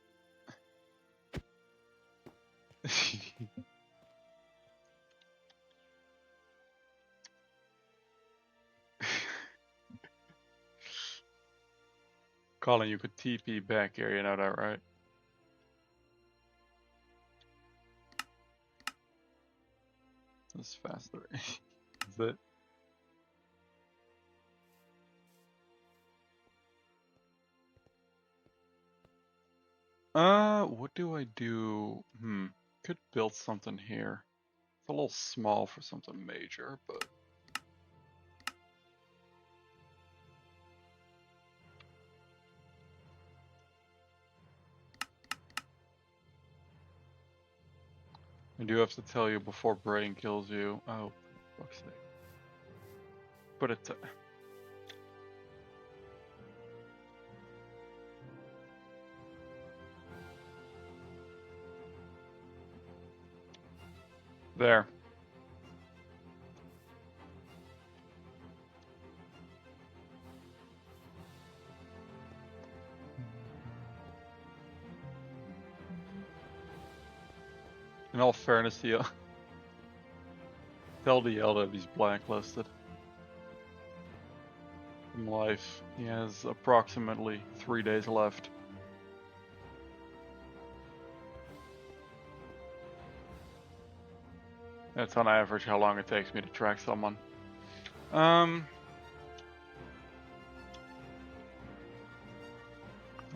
Colin, you could TP back here, you know that, right? That's faster. Is it? What do I do? Could build something here. It's a little small for something major, but I do have to tell you before brain kills you. Oh, for fuck's sake. But it's there. In all fairness, tell DL that he's blacklisted from life. He has approximately 3 days left. That's on average how long it takes me to track someone. We're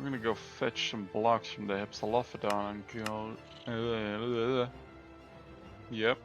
gonna go fetch some blocks from the Hypsilophodon and go. Yep.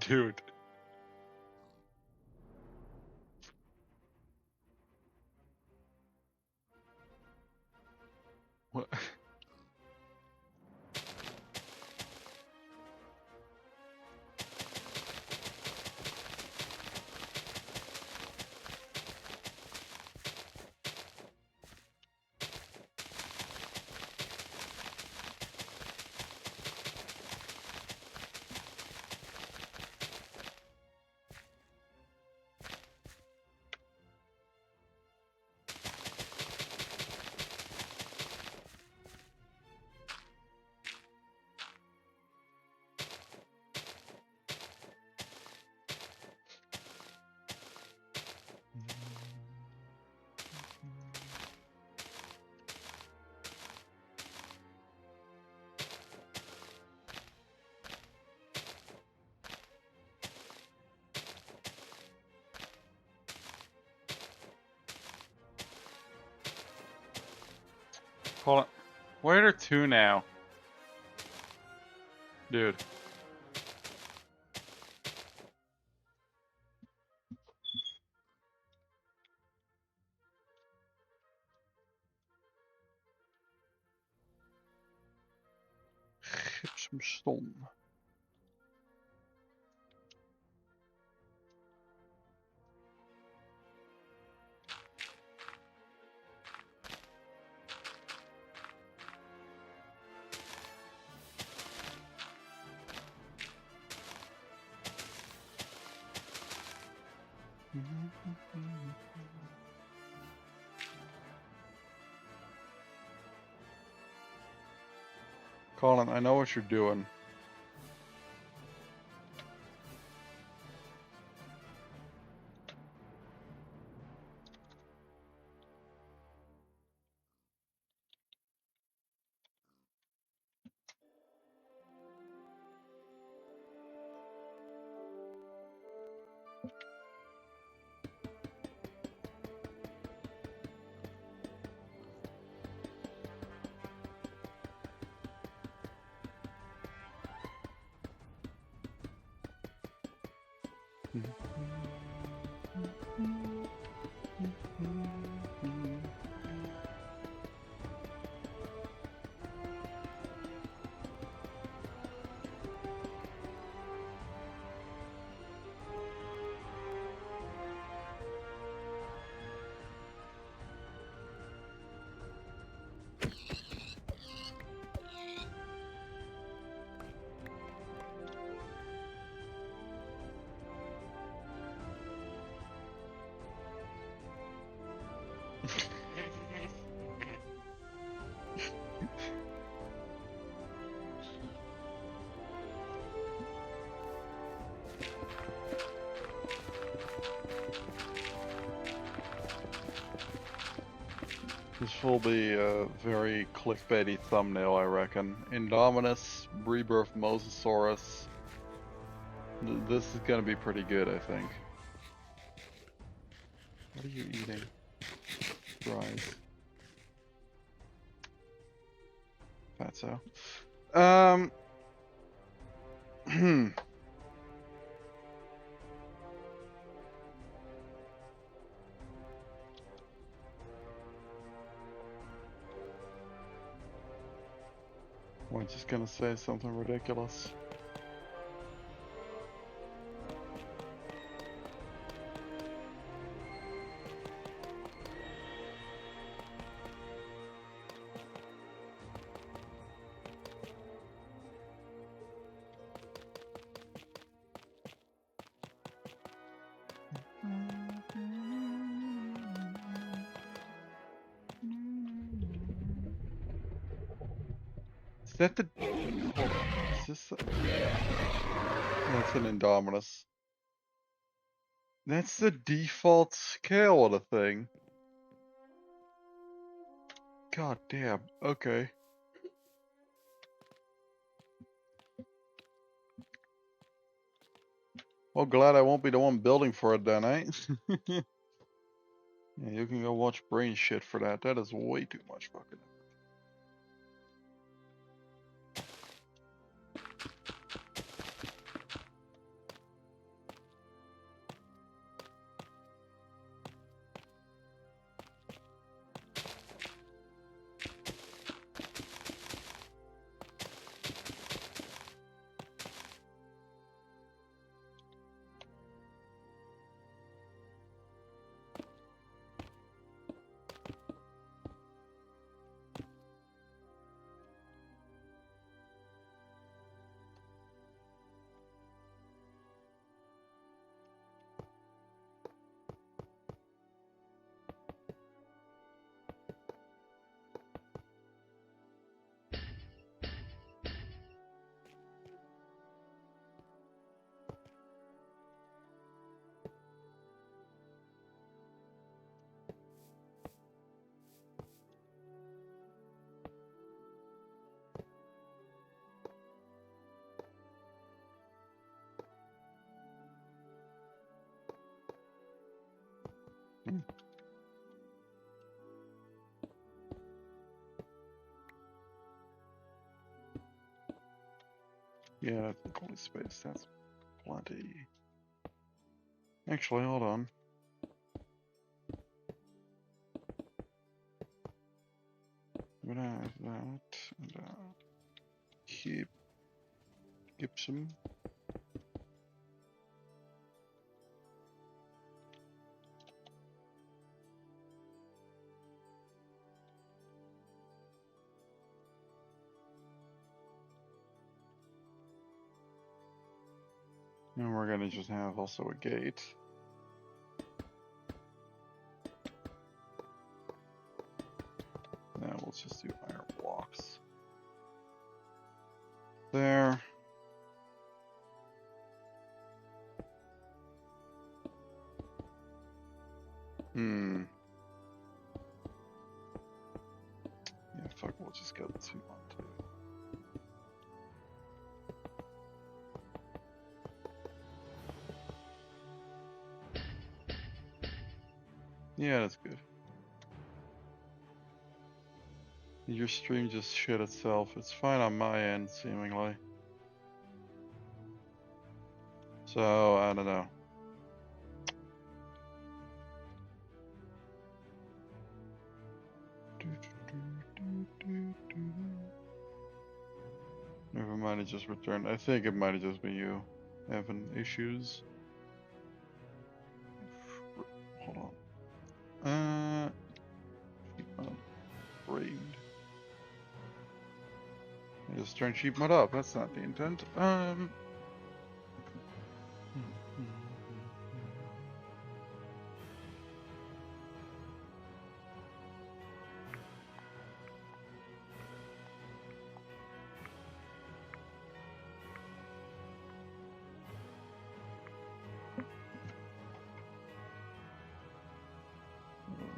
Dude. What? Hold on. Where are two now? Dude. Gipsumstom. Colin, I know what you're doing. This will be a very clickbaity thumbnail, I reckon. Indominus, Rebirth Mosasaurus. This is gonna be pretty good, I think. What are you eating? Fries. Fatso. We're just gonna say something ridiculous. Is that the... Hold on. Is this... That's an Indominus. That's the default scale of the thing. God damn. Okay. Well, glad I won't be the one building for it then, eh? Yeah, you can go watch brain shit for that. That is way too much fucking... Yeah, that's the only space. That's plenty. Actually, hold on. I'm gonna have that and keep gypsum. And we're gonna just have also a gate. Now let's just do iron blocks. There. Hmm. Yeah, fuck, we'll just go 2 on 2. Yeah, that's good. Your stream just shit itself. It's fine on my end, seemingly. So, I don't know. Never mind, it just returned. I think it might have just been you having issues. Hold on. Raid. I just turned sheep mud up. That's not the intent.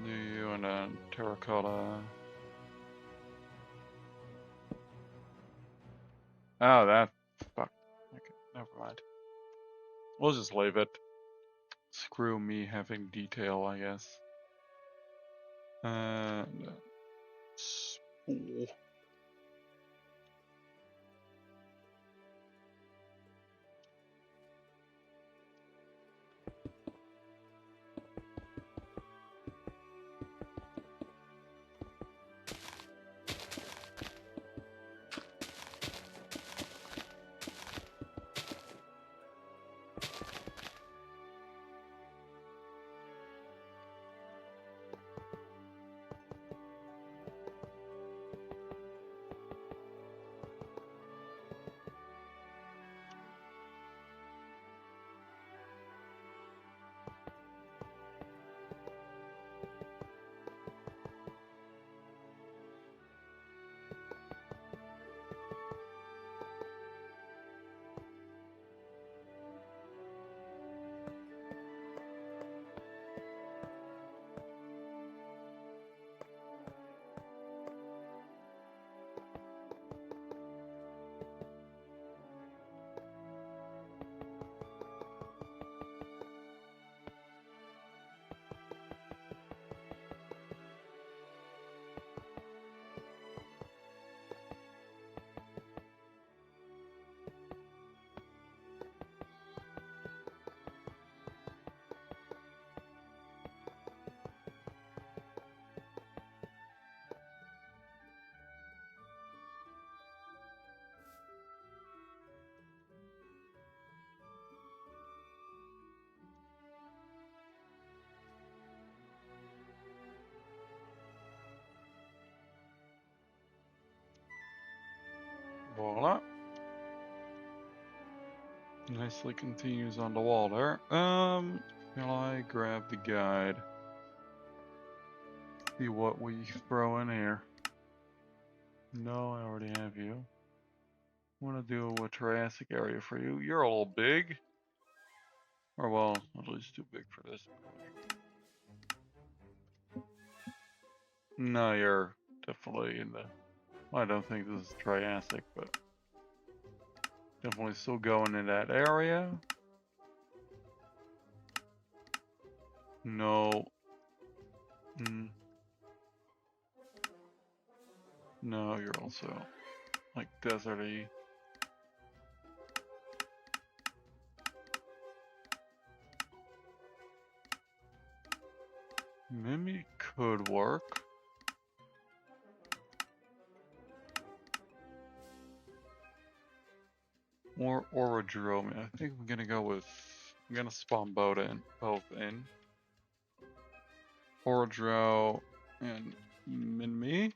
You and a terracotta. Oh, that. Fuck. Okay, never mind. We'll just leave it. Screw me having detail, I guess. Spool. Voila. Nicely continues on the wall there. Shall I grab the guide? See what we throw in here. No, I already have you. I want to do a Triassic area for you. You're a little big. Or well, at least too big for this. No, you're definitely in the... I don't think this is Triassic, but... definitely still going in that area. No. No, you're also like deserty. Mimi could work. Or Orodrome. I think I'm gonna go with. I'm gonna spawn both in. Orodro and Minmi.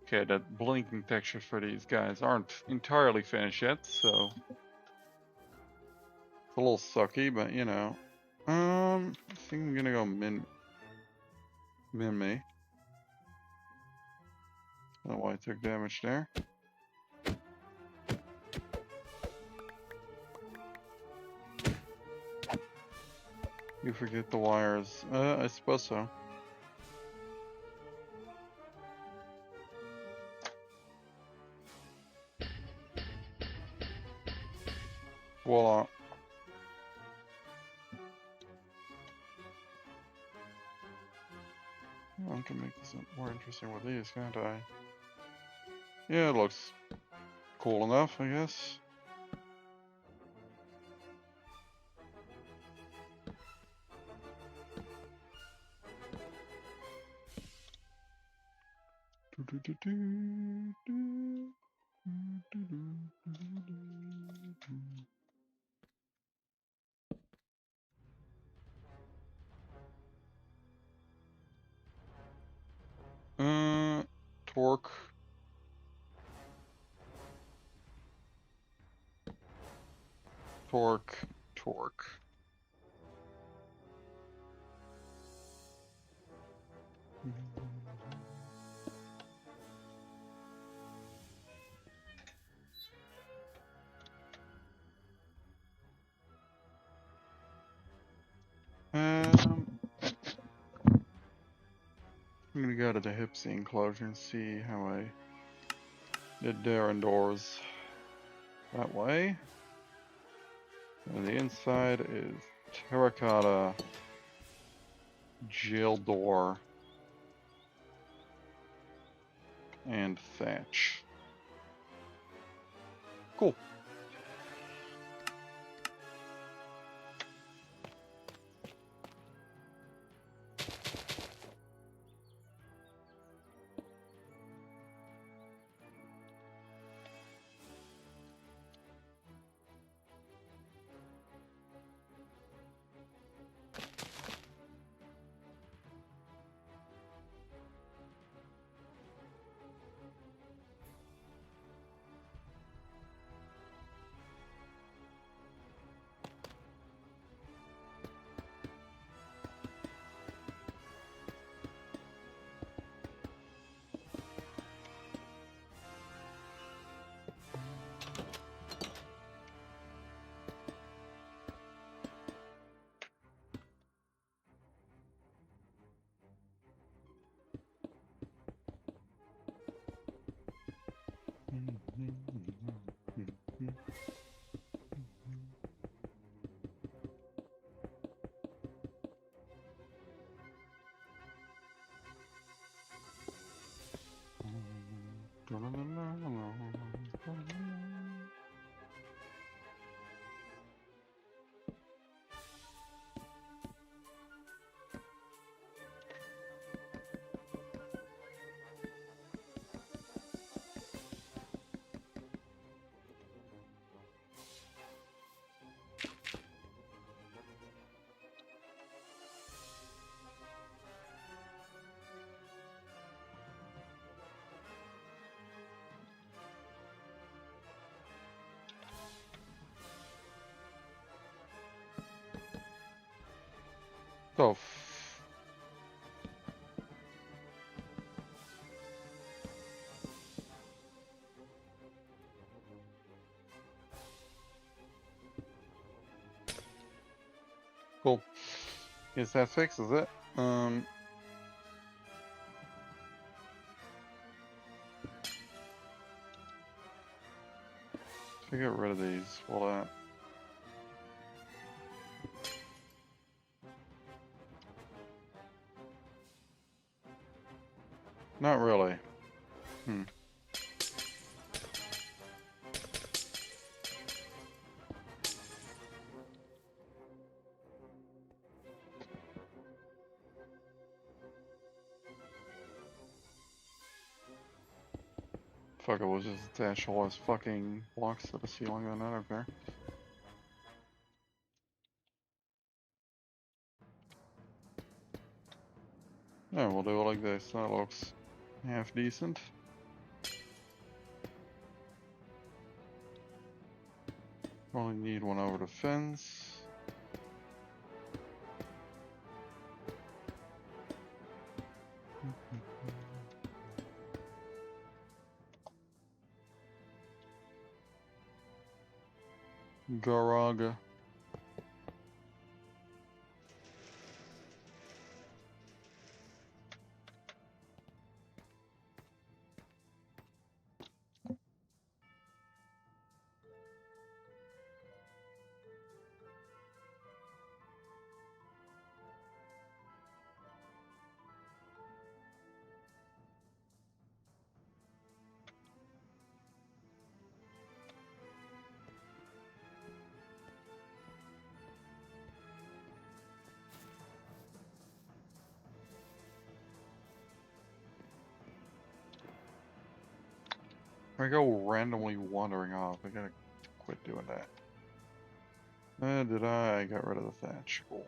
Okay, the blinking textures for these guys aren't entirely finished yet, so it's a little sucky, but you know. I think I'm gonna go Minmi. I don't know why I took damage there. You forget the wires. I suppose so. Voila. I can make this more interesting with these, can't I? Yeah, it looks cool enough, I guess. Torque. Torque. I'm gonna go to the Hipsy enclosure and see how I did there indoors. That way. And the inside is terracotta jail door and thatch. Cool. So, cool. Guess that fixes it. To get rid of these, well, not really. Fuck, it was just attached all his fucking blocks to the ceiling, then I don't care. Yeah, we'll do it like this. That looks half decent. Probably need one over the fence. Garaga. I go randomly wandering off. I gotta quit doing that. Did I got rid of the thatch? Cool.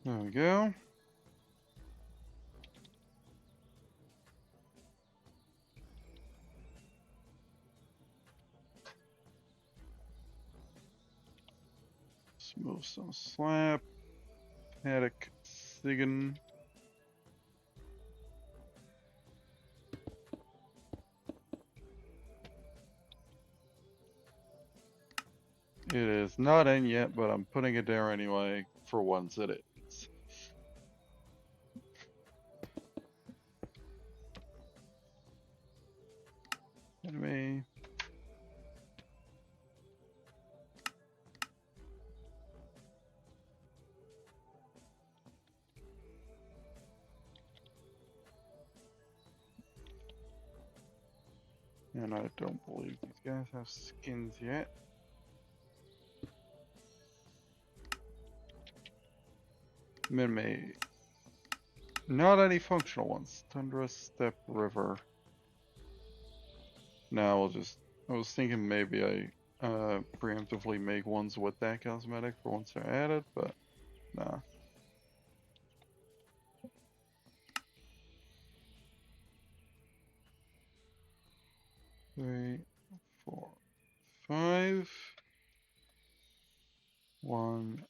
There we go. Let's move some slab. Paddock. Sigan. It is not in yet, but I'm putting it there anyway for once it is. Anyway. And I don't believe these guys have skins yet. Minmay. Not any functional ones. Tundra, Steppe, River. Now we'll just... I was thinking maybe I preemptively make ones with that cosmetic for once they're added, but nah. 3, 4, 5. 1,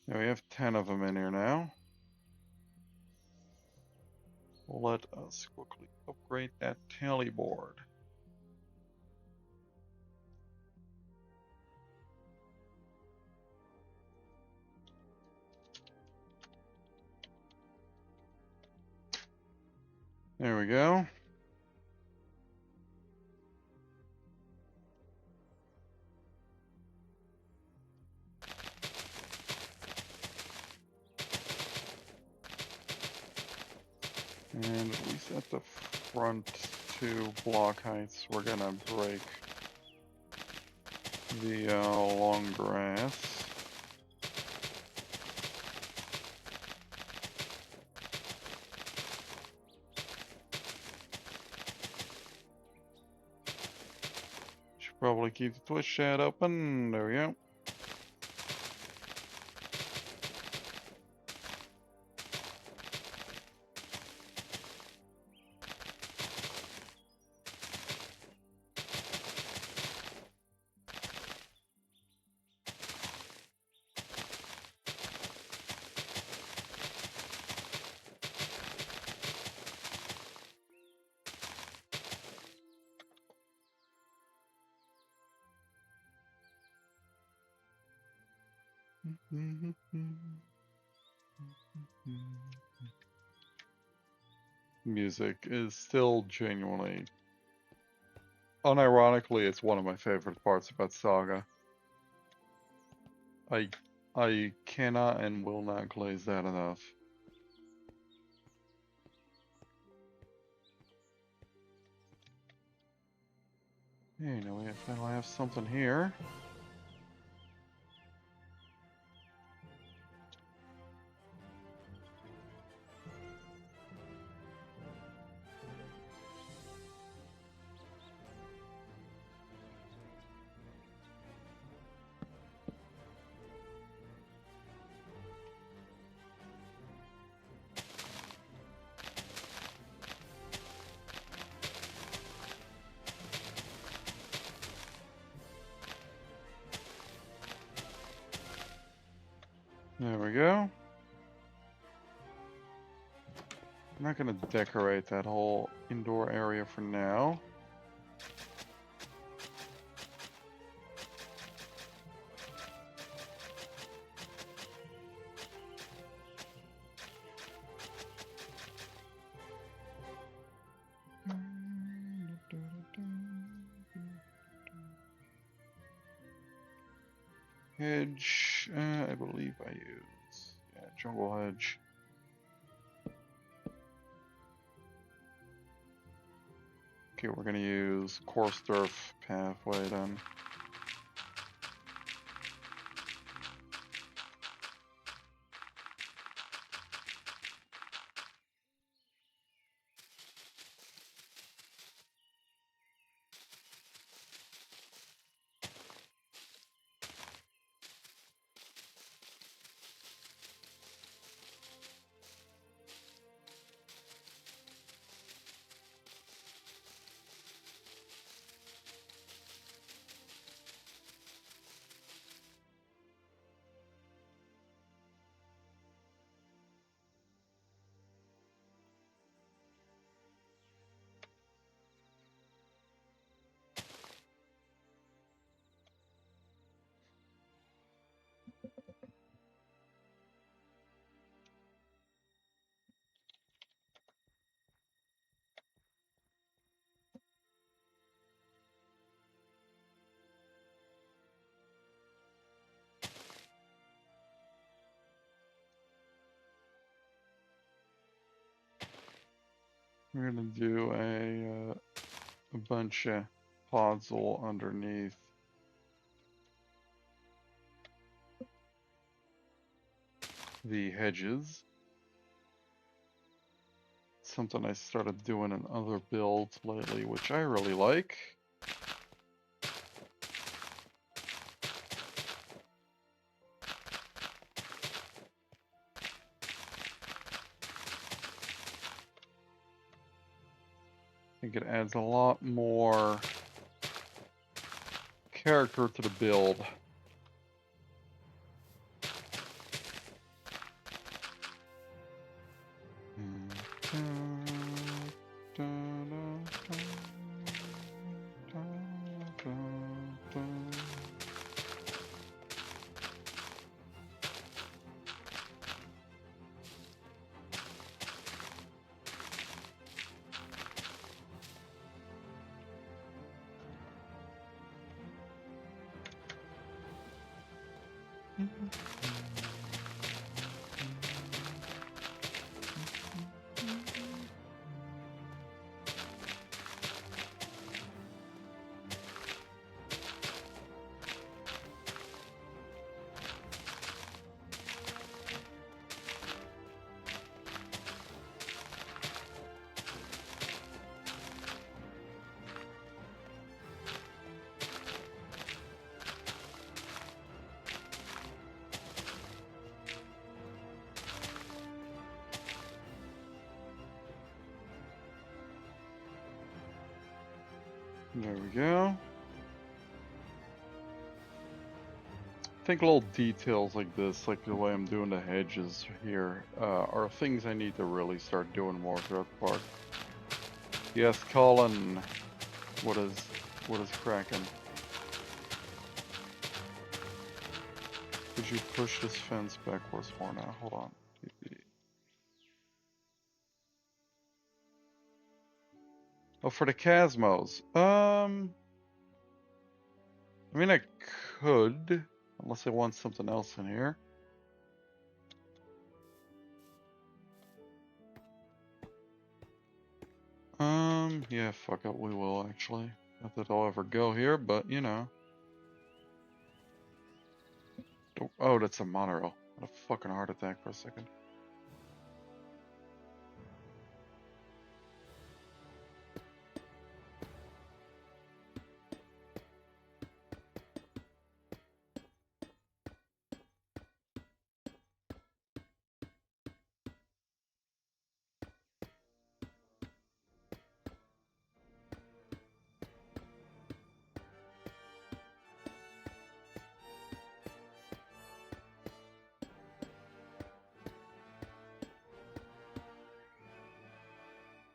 Yeah, we have 10 of them in here now. Let us quickly upgrade that tally board. There we go. And at least at the front two block heights, we're gonna break the long grass. Should probably keep the Twitch chat open. There we go. Music is still genuinely, unironically, it's one of my favorite parts about Saga. I cannot and will not glaze that enough. Hey, now we finally have something here. There we go. I'm not gonna decorate that whole indoor area for now. Hedge, I believe I use, yeah, jungle hedge. Okay, we're gonna use coarse turf pathway then. We're gonna do a bunch of podzol underneath. The hedges. Something I started doing in other builds lately, which I really like. I think it adds a lot more character to the build. There we go. I think little details like this, like the way I'm doing the hedges here, are things I need to really start doing more throughout the park. Yes, Colin, what is cracking? Could you push this fence backwards more now? Hold on. Oh, for the Cosmos. I mean, I could, unless I want something else in here. Yeah, fuck it, we will actually. Not that I'll ever go here, but you know. Oh, that's a monorail. I had a fucking heart attack for a second.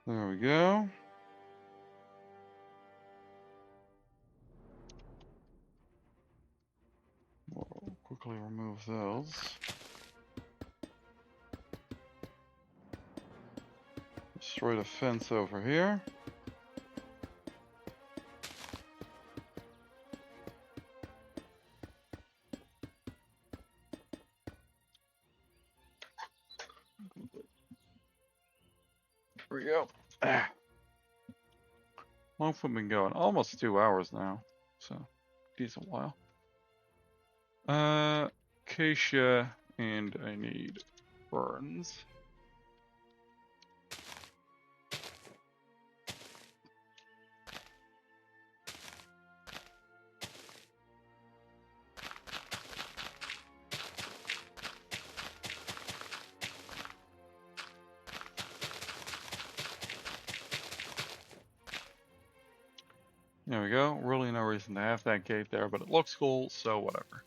There we go. We'll quickly remove those. Destroy the fence over here. There we go. Ah. How long have we been going? Almost 2 hours now. So, decent while. Acacia, and I need ferns. There we go. Really no reason to have that gate there, but it looks cool, so whatever.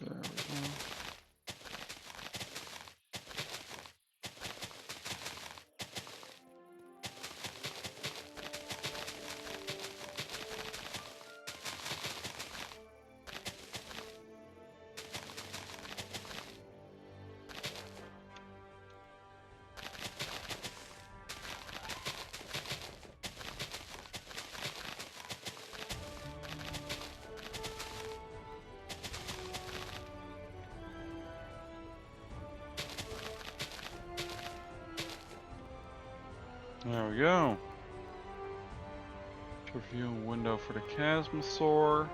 There we go. There we go. Viewing window for the Chasmosaur.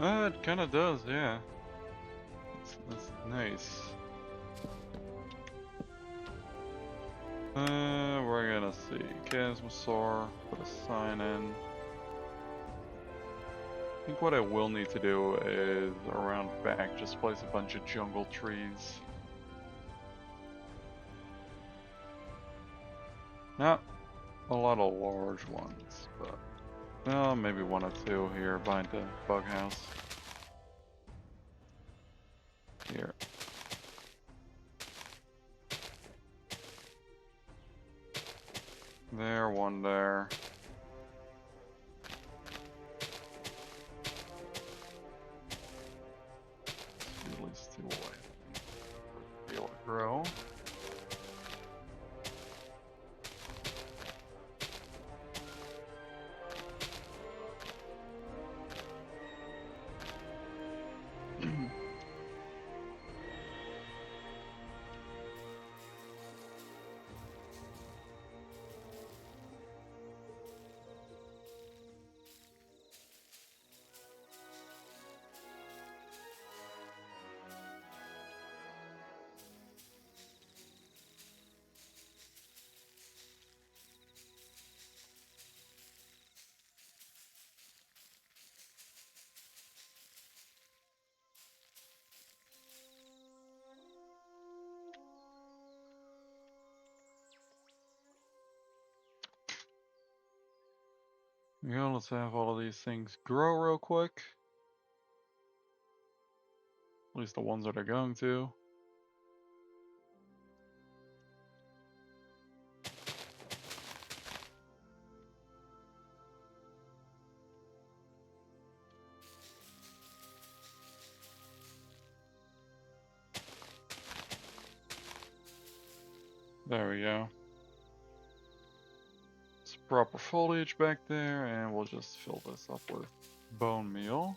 It kind of does, yeah. That's nice. We're gonna see. Chasmosaur, put a sign in. I think what I will need to do is around back, just place a bunch of jungle trees. Not a lot of large ones, but well, maybe one or two here behind the bug house. Here. There, one there. At least two away. Be able to grow. Yeah, let's have all of these things grow real quick. At least the ones that are going to. There we go. It's proper foliage back there, and we'll just fill this up with bone meal.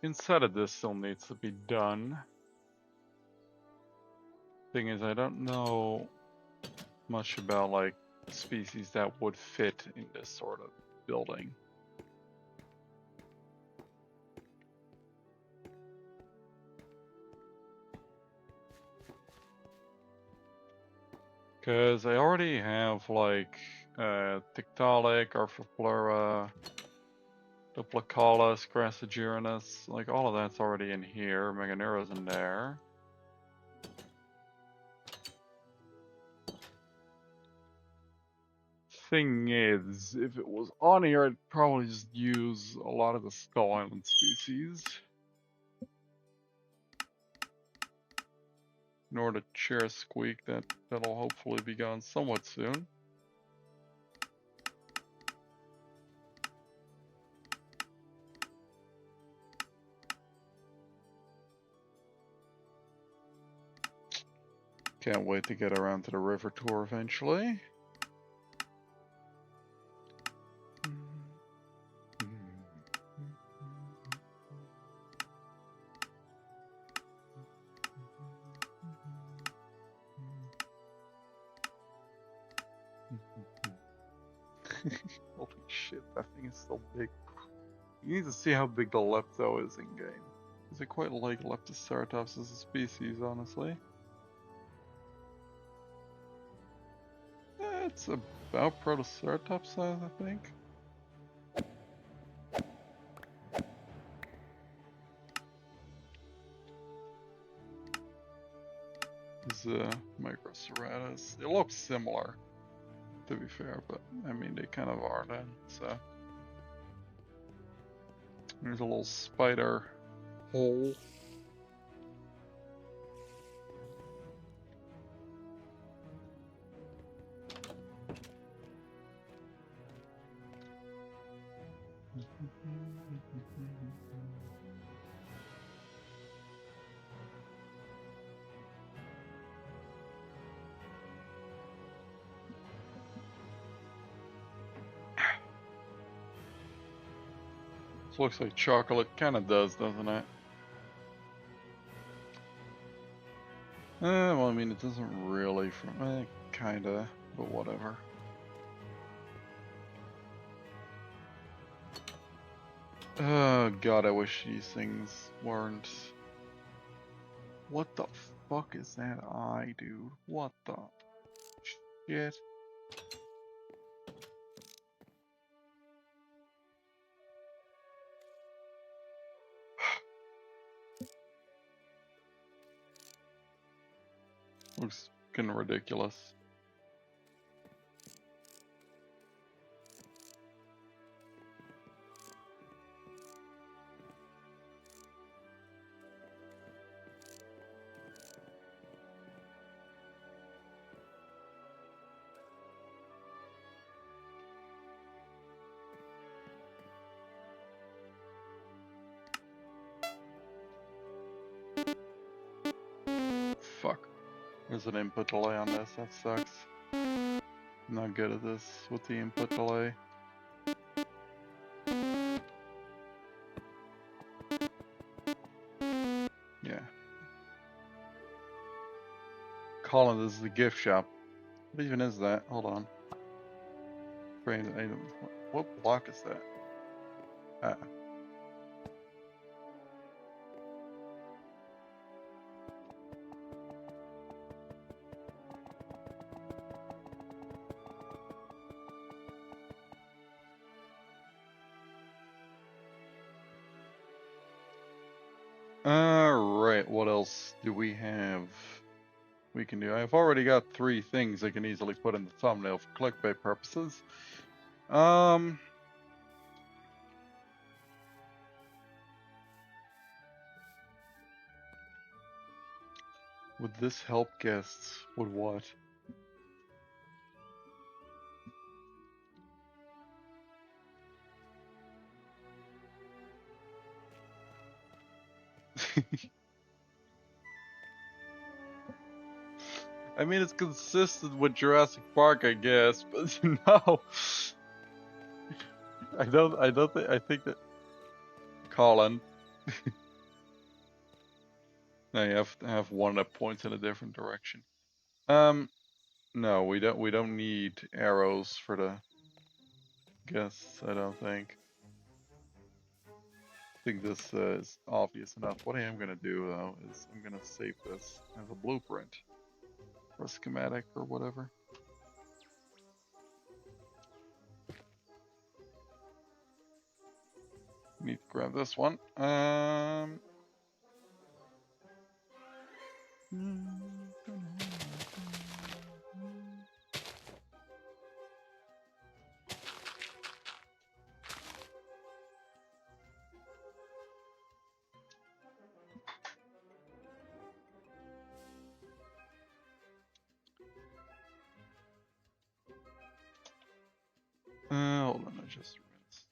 Inside of this still needs to be done. Thing is, I don't know much about like species that would fit in this sort of building. Because I already have like Tiktaalik, Arthropleura, Duplicalis, Crassigyrinus, like all of that's already in here. Meganeura's in there. Thing is, if it was on here, I'd probably just use a lot of the Skull Island species in order to share a squeak that'll hopefully be gone somewhat soon. Can't wait to get around to the river tour eventually. Holy shit, that thing is so big. You need to see how big the Lepto is in game. Is it quite like Leptoceratops as a species, honestly? It's about Protoceratops size, I think. This is Microceratus. They look similar, to be fair, but I mean, they kind of are then, so. There's a little spider hole. looks like chocolate. Kinda does, doesn't it? Well, I mean, it doesn't really from... kinda, but whatever. Oh god, I wish these things weren't... What the fuck is that eye, dude? What the shit? Looks kinda ridiculous. Fuck. There's an input delay on this, that sucks. I'm not good at this with the input delay. Yeah. Colin, this is the gift shop. What even is that? Hold on. Brain item. What block is that? Ah. Alright, what else do we have we can do? I've already got 3 things I can easily put in the thumbnail for clickbait purposes. Would this help guests? Would what? I mean, it's consistent with Jurassic Park, I guess, but no. I think that... Colin. No, you have one that points in a different direction. No, we don't need arrows for the guests, I don't think. I think this is obvious enough. What I am gonna do though is I'm gonna save this as a blueprint or a schematic or whatever. Need to grab this one. Hold on, I just rinsed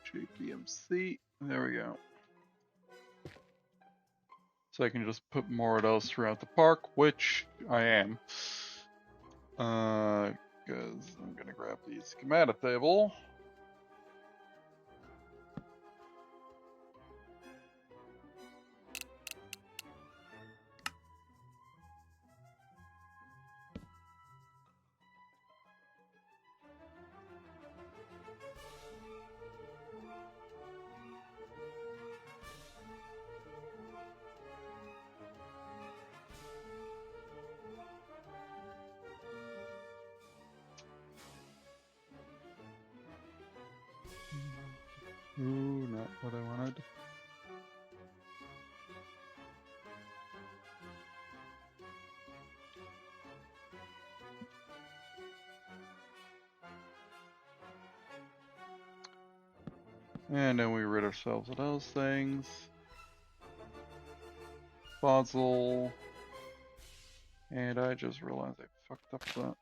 through JPMC. There we go. So I can just put more of those throughout the park, which I am. Because I'm gonna grab the schematic table. Ooh, not what I wanted. And then we rid ourselves of those things. Puzzle. And I just realized I fucked up that.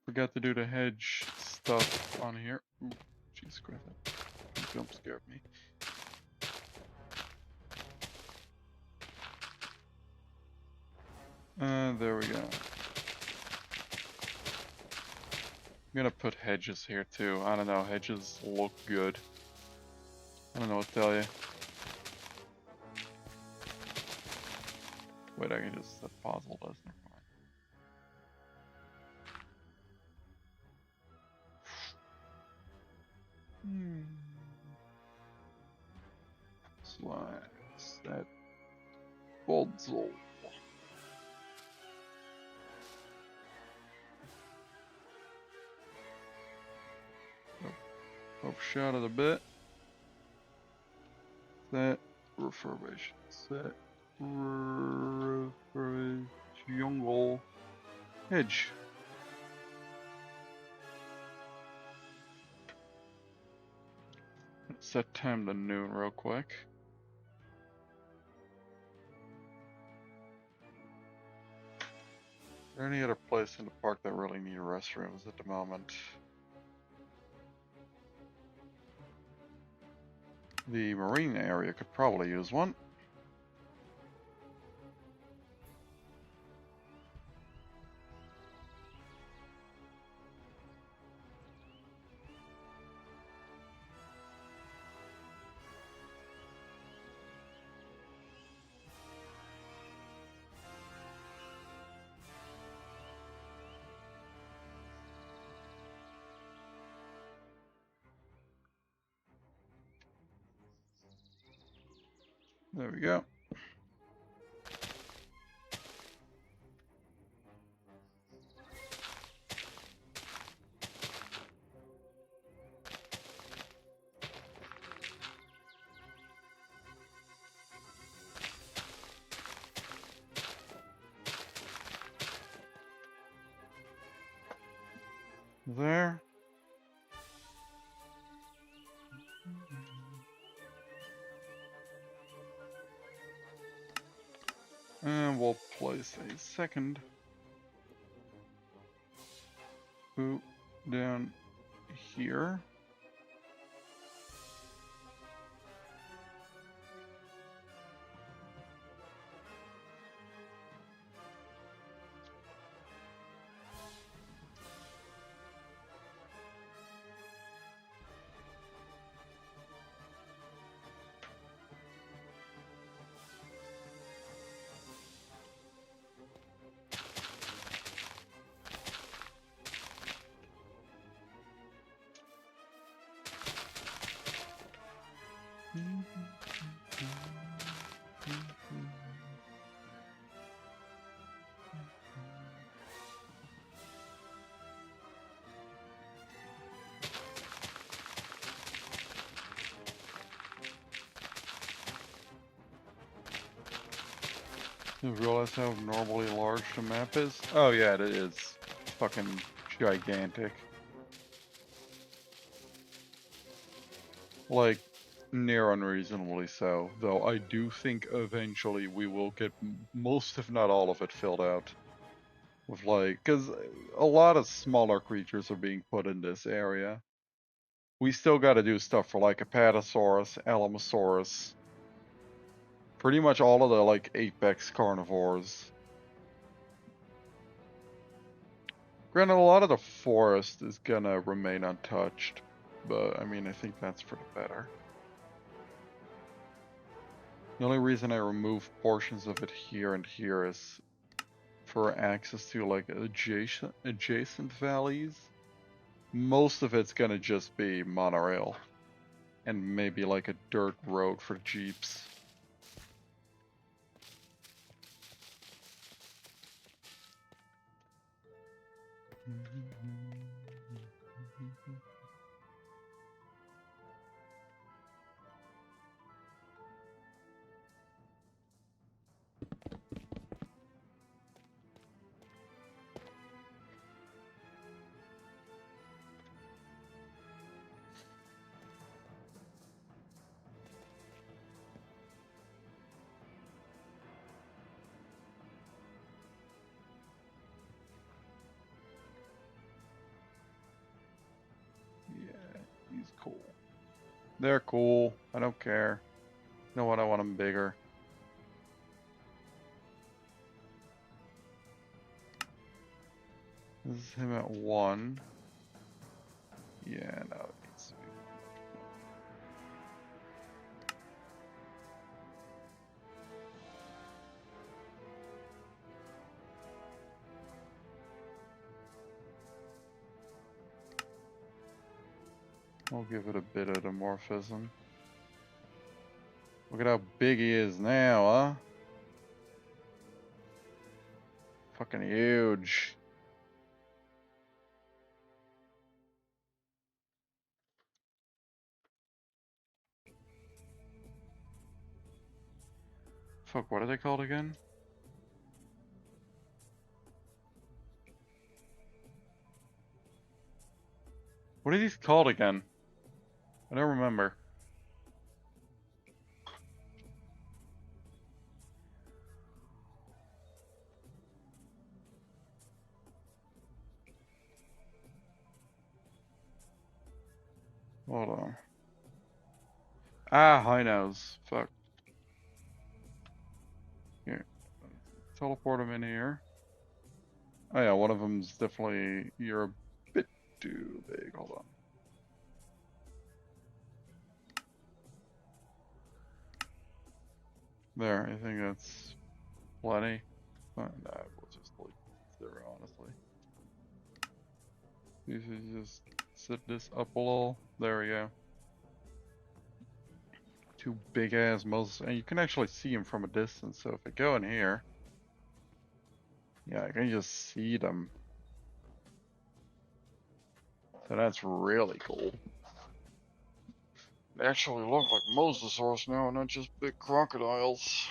Forgot to do the hedge stuff on here. Ooh, jeez, Christ, that jump scared me. There we go. I'm gonna put hedges here too. I don't know, hedges look good. I don't know what to tell you. Wait, I can just set possible does. Slash that Boldzol. Overshot it a bit. Set refurbish. Set refurbish jungle hedge. Set time to noon real quick. Is there any other place in the park that really need restrooms at the moment? The marine area could probably use one. There we go. There. And we'll place a second boot down here. You realize how normally large the map is? Oh yeah, it is. Fucking gigantic. Like, near unreasonably so. Though I do think eventually we will get most, if not all of it, filled out. With like, because a lot of smaller creatures are being put in this area. We still gotta do stuff for like Apatosaurus, Alamosaurus. Pretty much all of the like apex carnivores. Granted, a lot of the forest is gonna remain untouched, but I mean, I think that's for the better. The only reason I remove portions of it here and here is for access to like adjacent valleys. Most of it's gonna just be monorail and maybe like a dirt road for jeeps. He's cool. They're cool. I don't care. You know what? I want them bigger. This is him at 1. Yeah, no, it needs to be. We'll give it a bit of dimorphism. Look at how big he is now, huh? Fucking huge. Fuck, what are they called again? What are these called again? I don't remember. Hold on. Ah, high nose. Fuck. Here. Teleport him in here. Oh yeah, one of them's definitely, you're a bit too big. Hold on. There, I think that's plenty. Nah, we'll just leave it there, honestly. You should just set this up a little. There we go. Two big ass Moses, and you can actually see them from a distance. So if I go in here, yeah, I can just see them. So that's really cool. They actually look like mosasaurs now, not just big crocodiles.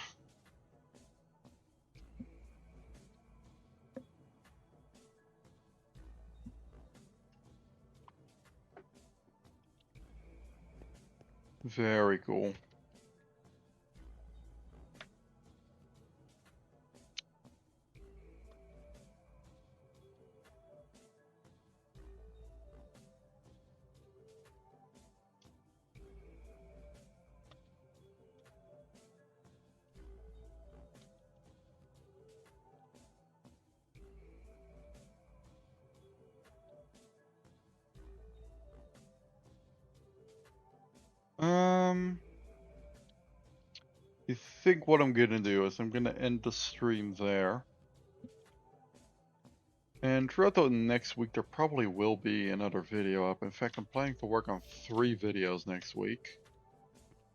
Very cool. I think what I'm gonna do is I'm gonna end the stream there. And throughout the next week, there probably will be another video up. In fact, I'm planning to work on 3 videos next week.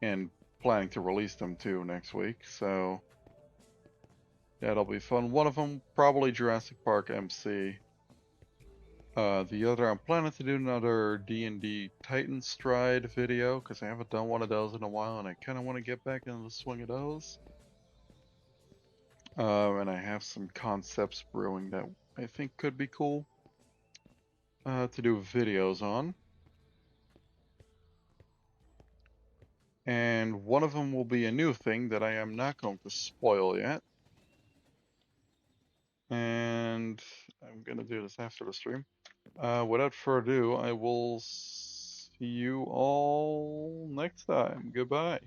And planning to release them too next week, so that'll be fun. One of them, probably Jurassic Park MC. The other, I'm planning to do another D&D Titan Stride video, because I haven't done one of those in a while, and I kind of want to get back into the swing of those. And I have some concepts brewing that I think could be cool to do videos on. And one of them will be a new thing that I am not going to spoil yet. And I'm going to do this after the stream. Without further ado, I will see you all next time. Goodbye.